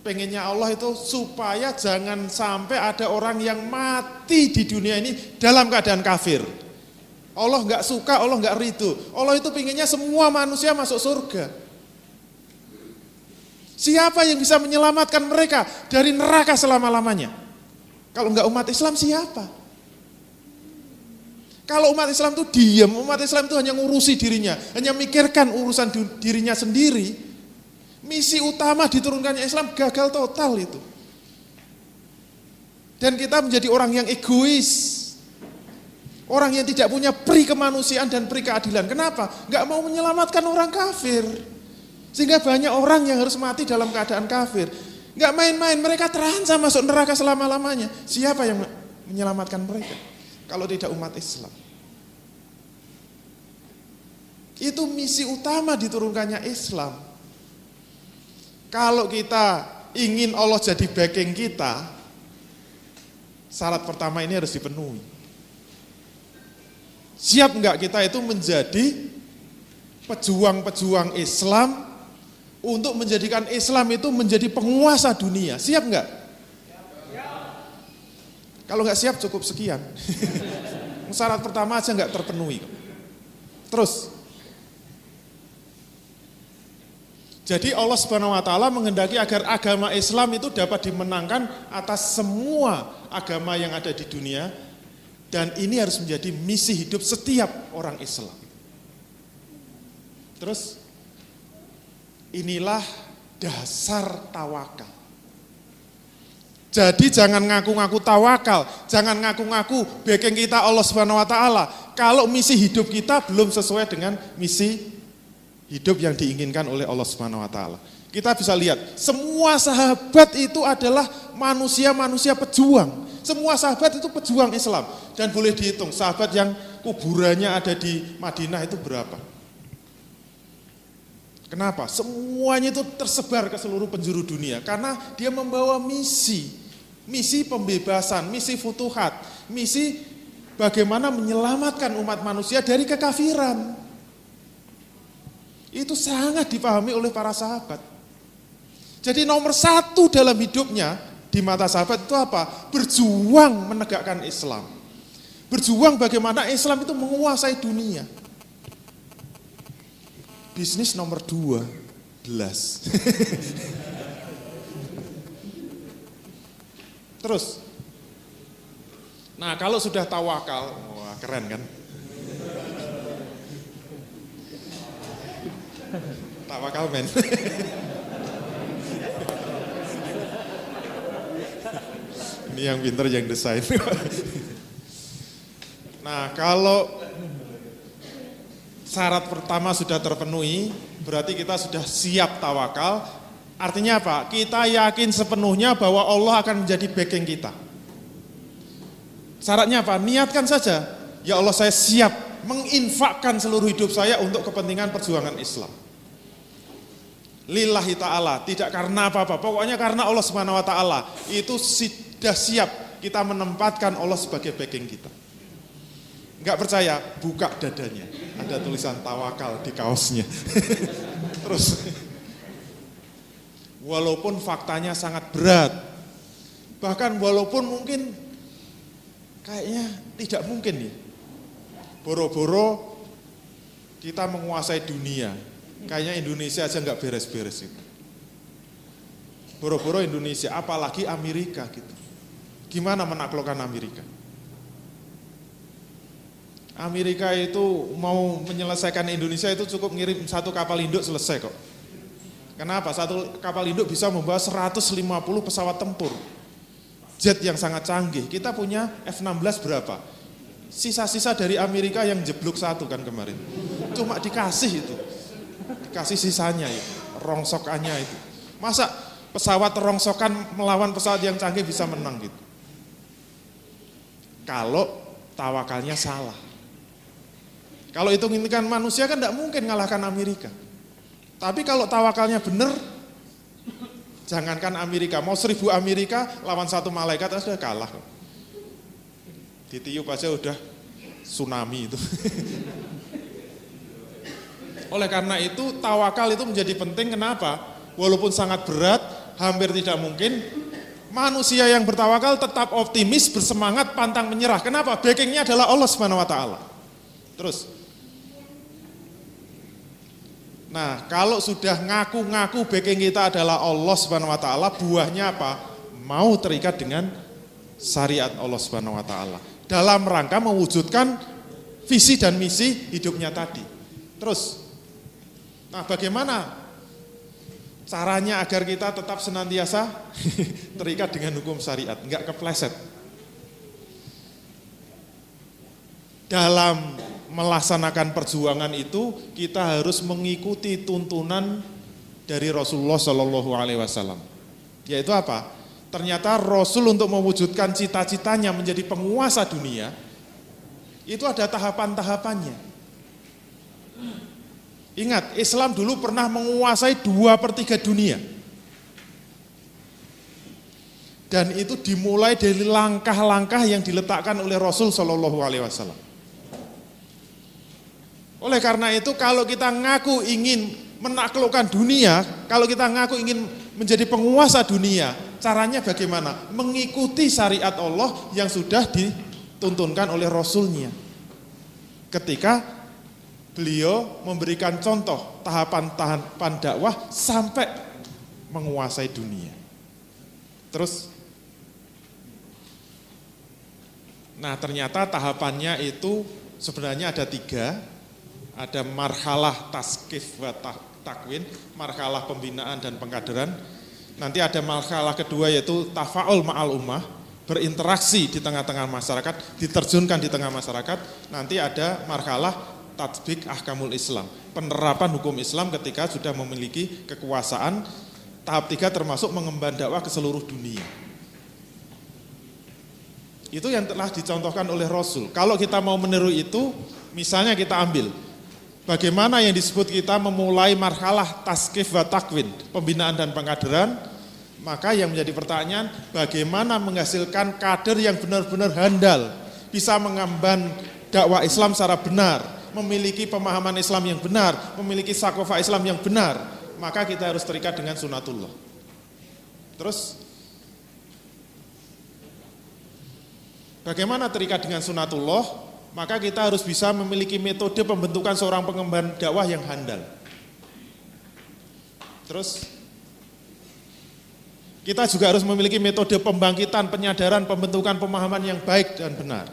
Pengennya Allah itu supaya jangan sampai ada orang yang mati di dunia ini dalam keadaan kafir. Allah nggak suka, Allah nggak ridho. Allah itu pengennya semua manusia masuk surga. Siapa yang bisa menyelamatkan mereka dari neraka selama-lamanya? Kalau nggak umat Islam siapa? Kalau umat Islam itu diam, umat Islam itu hanya ngurusi dirinya, hanya mikirkan urusan dirinya sendiri, misi utama diturunkannya Islam gagal total itu. Dan kita menjadi orang yang egois, orang yang tidak punya pri kemanusiaan dan pri keadilan. Kenapa? Nggak mau menyelamatkan orang kafir. Sehingga banyak orang yang harus mati dalam keadaan kafir. Nggak main-main, mereka terancam masuk neraka selama-lamanya. Siapa yang menyelamatkan mereka? Kalau tidak umat Islam. Itu misi utama diturunkannya Islam. Kalau kita ingin Allah jadi backing kita, syarat pertama ini harus dipenuhi. Siap enggak kita itu menjadi pejuang-pejuang Islam untuk menjadikan Islam itu menjadi penguasa dunia? Siap enggak? Kalau nggak siap cukup sekian. Syarat pertama aja nggak terpenuhi. Terus, jadi Allah Subhanahu Wa Taala menghendaki agar agama Islam itu dapat dimenangkan atas semua agama yang ada di dunia, dan ini harus menjadi misi hidup setiap orang Islam. Terus, inilah dasar tawakal. Jadi jangan ngaku-ngaku tawakal, jangan ngaku-ngaku backing kita Allah Subhanahu Wa Taala. Kalau misi hidup kita belum sesuai dengan misi hidup yang diinginkan oleh Allah Subhanahu Wa Taala. Kita bisa lihat, semua sahabat itu adalah manusia-manusia pejuang. Semua sahabat itu pejuang Islam. Dan boleh dihitung, sahabat yang kuburannya ada di Madinah itu berapa? Kenapa? Semuanya itu tersebar ke seluruh penjuru dunia. Karena dia membawa misi. Misi pembebasan, misi futuhat, misi bagaimana menyelamatkan umat manusia dari kekafiran. Itu sangat dipahami oleh para sahabat. Jadi nomor satu dalam hidupnya di mata sahabat itu apa? Berjuang menegakkan Islam. Berjuang bagaimana Islam itu menguasai dunia. Bisnis nomor 12. Terus, nah kalau sudah tawakal, wah keren kan? Tawakal men. Ini yang pintar yang desain. Nah kalau syarat pertama sudah terpenuhi, berarti kita sudah siap tawakal. Artinya apa? Kita yakin sepenuhnya bahwa Allah akan menjadi backing kita. Syaratnya apa? Niatkan saja. Ya Allah, saya siap menginfakkan seluruh hidup saya untuk kepentingan perjuangan Islam. Lillahi ta'ala, tidak karena apa-apa, pokoknya karena Allah Subhanahu wa ta'ala. Itu sudah siap kita menempatkan Allah sebagai backing kita. Enggak percaya, buka dadanya. Ada tulisan tawakal di kaosnya. Terus, walaupun faktanya sangat berat, bahkan walaupun mungkin kayaknya tidak mungkin nih, boro-boro kita menguasai dunia, kayaknya Indonesia aja nggak beres-beres itu. Boro-boro Indonesia, apalagi Amerika gitu. Gimana menaklukkan Amerika? Amerika itu mau menyelesaikan Indonesia itu cukup ngirim satu kapal induk selesai kok. Kenapa? Satu kapal induk bisa membawa 150 pesawat tempur. Jet yang sangat canggih. Kita punya F-16 berapa? Sisa-sisa dari Amerika yang jeblok satu kan kemarin. Cuma dikasih itu. Dikasih sisanya ya, rongsokannya itu. Masa pesawat rongsokan melawan pesawat yang canggih bisa menang gitu? Kalau tawakalnya salah. Kalau hitung-hitungan manusia kan tidak mungkin ngalahkan Amerika. Tapi kalau tawakalnya benar, jangankan Amerika, mau 1000 Amerika lawan satu malaikat sudah kalah. Ditiup aja udah tsunami itu. Oleh karena itu tawakal itu menjadi penting. Kenapa? Walaupun sangat berat, hampir tidak mungkin, manusia yang bertawakal tetap optimis, bersemangat, pantang menyerah. Kenapa? Backingnya adalah Allah Subhanahu wa ta'ala. Terus, nah kalau sudah ngaku-ngaku backing kita adalah Allah Subhanahu wa ta'ala, buahnya apa? Mau terikat dengan syariat Allah Subhanahu wa ta'ala dalam rangka mewujudkan visi dan misi hidupnya tadi. Terus, nah bagaimana caranya agar kita tetap senantiasa terikat dengan hukum syariat, enggak kepleset? Dalam melaksanakan perjuangan itu kita harus mengikuti tuntunan dari Rasulullah Shallallahu Alaihi Wasallam. Yaitu apa? Ternyata Rasul untuk mewujudkan cita-citanya menjadi penguasa dunia itu ada tahapan-tahapannya. Ingat, Islam dulu pernah menguasai 2/3 dunia. Dan itu dimulai dari langkah-langkah yang diletakkan oleh Rasul Shallallahu Alaihi Wasallam. Oleh karena itu kalau kita ngaku ingin menaklukkan dunia, kalau kita ngaku ingin menjadi penguasa dunia, caranya bagaimana? Mengikuti syariat Allah yang sudah dituntunkan oleh Rasulnya. Ketika beliau memberikan contoh tahapan-tahapan dakwah sampai menguasai dunia. Terus, nah ternyata tahapannya itu sebenarnya ada 3. Ada marhalah taskif wa takwin, marhalah pembinaan dan pengkaderan. Nanti ada marhalah kedua yaitu tafa'ul ma'al ummah, berinteraksi di tengah-tengah masyarakat, diterjunkan di tengah masyarakat. Nanti ada marhalah tatbik ahkamul Islam, penerapan hukum Islam ketika sudah memiliki kekuasaan. Tahap 3 termasuk mengemban dakwah ke seluruh dunia. Itu yang telah dicontohkan oleh Rasul. Kalau kita mau meniru itu, misalnya kita ambil bagaimana yang disebut kita memulai marhalah taskif wa takwin, pembinaan dan pengkaderan, maka yang menjadi pertanyaan, bagaimana menghasilkan kader yang benar-benar handal, bisa mengemban dakwah Islam secara benar, memiliki pemahaman Islam yang benar, memiliki sakofa Islam yang benar, maka kita harus terikat dengan sunatullah. Terus, bagaimana terikat dengan sunatullah? Maka kita harus bisa memiliki metode pembentukan seorang pengemban dakwah yang handal. Terus, kita juga harus memiliki metode pembangkitan, penyadaran, pembentukan pemahaman yang baik dan benar.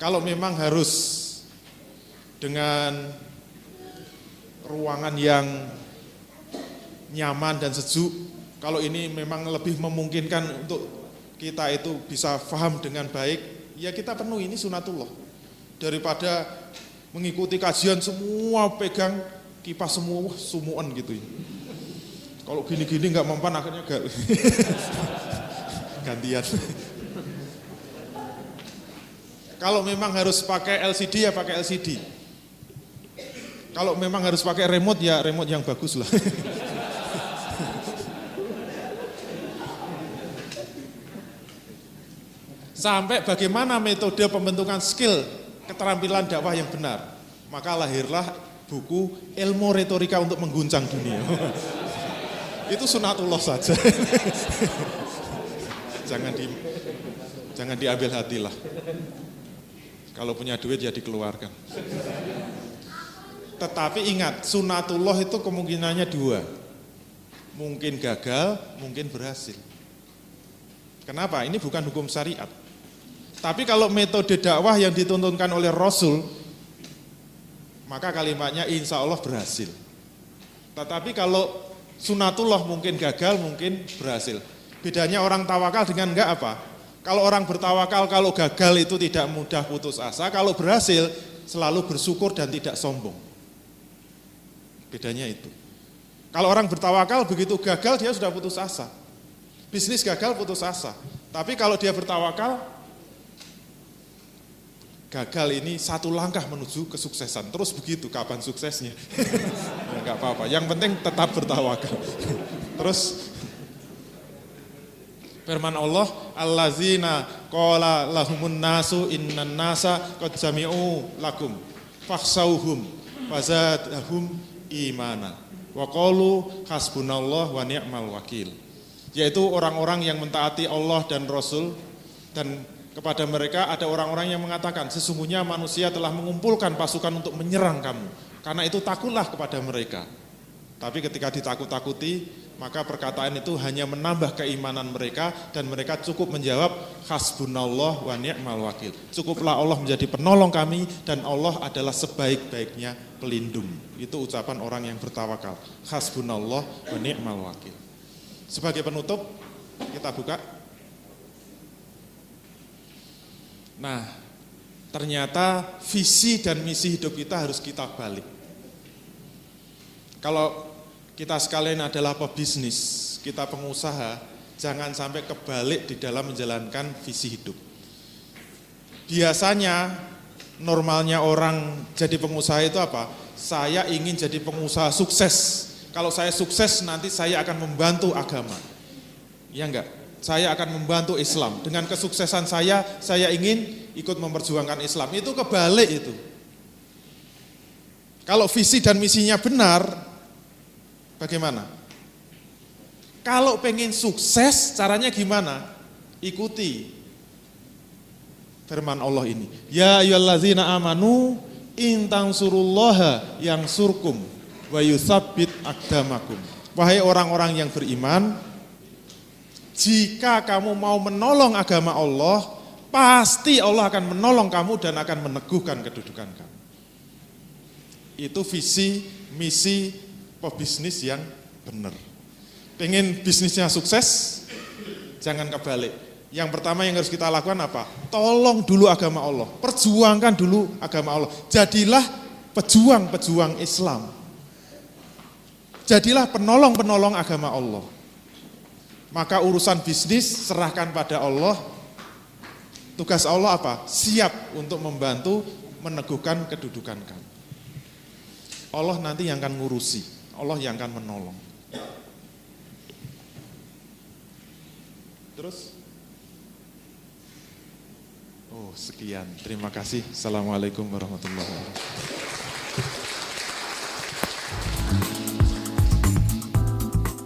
Kalau memang harus dengan ruangan yang nyaman dan sejuk, kalau ini memang lebih memungkinkan untuk kita itu bisa paham dengan baik, ya kita penuhi, ini sunatullah. Daripada mengikuti kajian semua pegang kipas semua, sumuan gitu ya. Kalau gini-gini nggak mempan akhirnya gantian. Kalau memang harus pakai LCD ya pakai LCD. Kalau memang harus pakai remote ya remote yang bagus lah. Sampai bagaimana metode pembentukan skill keterampilan dakwah yang benar. Maka lahirlah buku Ilmu Retorika untuk Mengguncang Dunia. Itu sunatullah saja. Jangan diambil hatilah. Kalau punya duit ya dikeluarkan. Tetapi ingat, sunatullah itu kemungkinannya dua. Mungkin gagal, mungkin berhasil. Kenapa? Ini bukan hukum syariat. Tapi kalau metode dakwah yang dituntunkan oleh Rasul, maka kalimatnya insya Allah berhasil. Tetapi kalau sunatullah mungkin gagal, mungkin berhasil. Bedanya orang tawakal dengan enggak apa? Kalau orang bertawakal, kalau gagal itu tidak mudah putus asa, kalau berhasil selalu bersyukur dan tidak sombong. Bedanya itu. Kalau orang bertawakal begitu gagal dia sudah putus asa. Bisnis gagal putus asa. Tapi kalau dia bertawakal, gagal ini satu langkah menuju kesuksesan. Terus begitu, kapan suksesnya? Ya, enggak apa-apa. Yang penting tetap bertawakal. Terus firman Allah, allazina qala lahumun nasu innan nasa qad jami'u lakum fakhshawhum fazadahum imana wa qalu hasbunallah wa ni'mal wakil. Yaitu orang-orang yang mentaati Allah dan Rasul, dan kepada mereka ada orang-orang yang mengatakan sesungguhnya manusia telah mengumpulkan pasukan untuk menyerang kamu. Karena itu takutlah kepada mereka. Tapi ketika ditakut-takuti, maka perkataan itu hanya menambah keimanan mereka dan mereka cukup menjawab hasbunallah wa ni'mal wakil. Cukuplah Allah menjadi penolong kami dan Allah adalah sebaik-baiknya pelindung. Itu ucapan orang yang bertawakal. Hasbunallah wa ni'mal wakil. Sebagai penutup, kita buka. Nah, ternyata visi dan misi hidup kita harus kita balik. Kalau kita sekalian adalah pebisnis, kita pengusaha, jangan sampai kebalik di dalam menjalankan visi hidup. Biasanya normalnya orang jadi pengusaha itu apa? Saya ingin jadi pengusaha sukses. Kalau saya sukses nanti saya akan membantu agama. Ya enggak? Saya akan membantu Islam. Dengan kesuksesan saya ingin ikut memperjuangkan Islam. Itu kebalik itu. Kalau visi dan misinya benar, bagaimana? Kalau pengen sukses, caranya gimana? Ikuti firman Allah ini. Ya ayyuhallazina amanu in tansurullaha yansurkum wa yutsabbit aqdamakum. Wahai orang-orang yang beriman, jika kamu mau menolong agama Allah, pasti Allah akan menolong kamu dan akan meneguhkan kedudukan kamu. Itu visi, misi pebisnis yang benar. Pengen bisnisnya sukses, jangan kebalik. Yang pertama yang harus kita lakukan apa? Tolong dulu agama Allah, perjuangkan dulu agama Allah. Jadilah pejuang-pejuang Islam. Jadilah penolong-penolong agama Allah. Maka urusan bisnis serahkan pada Allah. Tugas Allah apa? Siap untuk membantu meneguhkan kedudukan kamu. Allah nanti yang akan ngurusi, Allah yang akan menolong. Terus? Oh, sekian. Terima kasih. Assalamualaikum warahmatullahi wabarakatuh.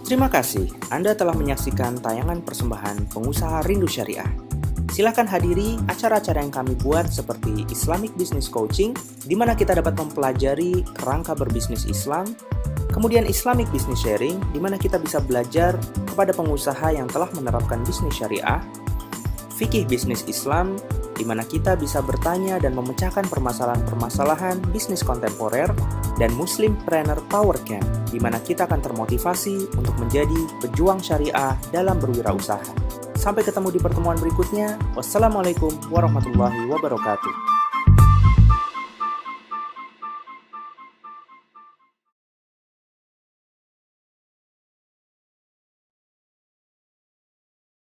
Terima kasih Anda telah menyaksikan tayangan persembahan Pengusaha Rindu Syariah. Silakan hadiri acara-acara yang kami buat seperti Islamic Business Coaching, di mana kita dapat mempelajari kerangka berbisnis Islam, kemudian Islamic Business Sharing, di mana kita bisa belajar kepada pengusaha yang telah menerapkan bisnis syariah, Fikih Bisnis Islam, di mana kita bisa bertanya dan memecahkan permasalahan-permasalahan bisnis kontemporer, dan Muslimpreneur Power Camp, di mana kita akan termotivasi untuk menjadi pejuang syariah dalam berwirausaha. Sampai ketemu di pertemuan berikutnya. Wassalamualaikum warahmatullahi wabarakatuh.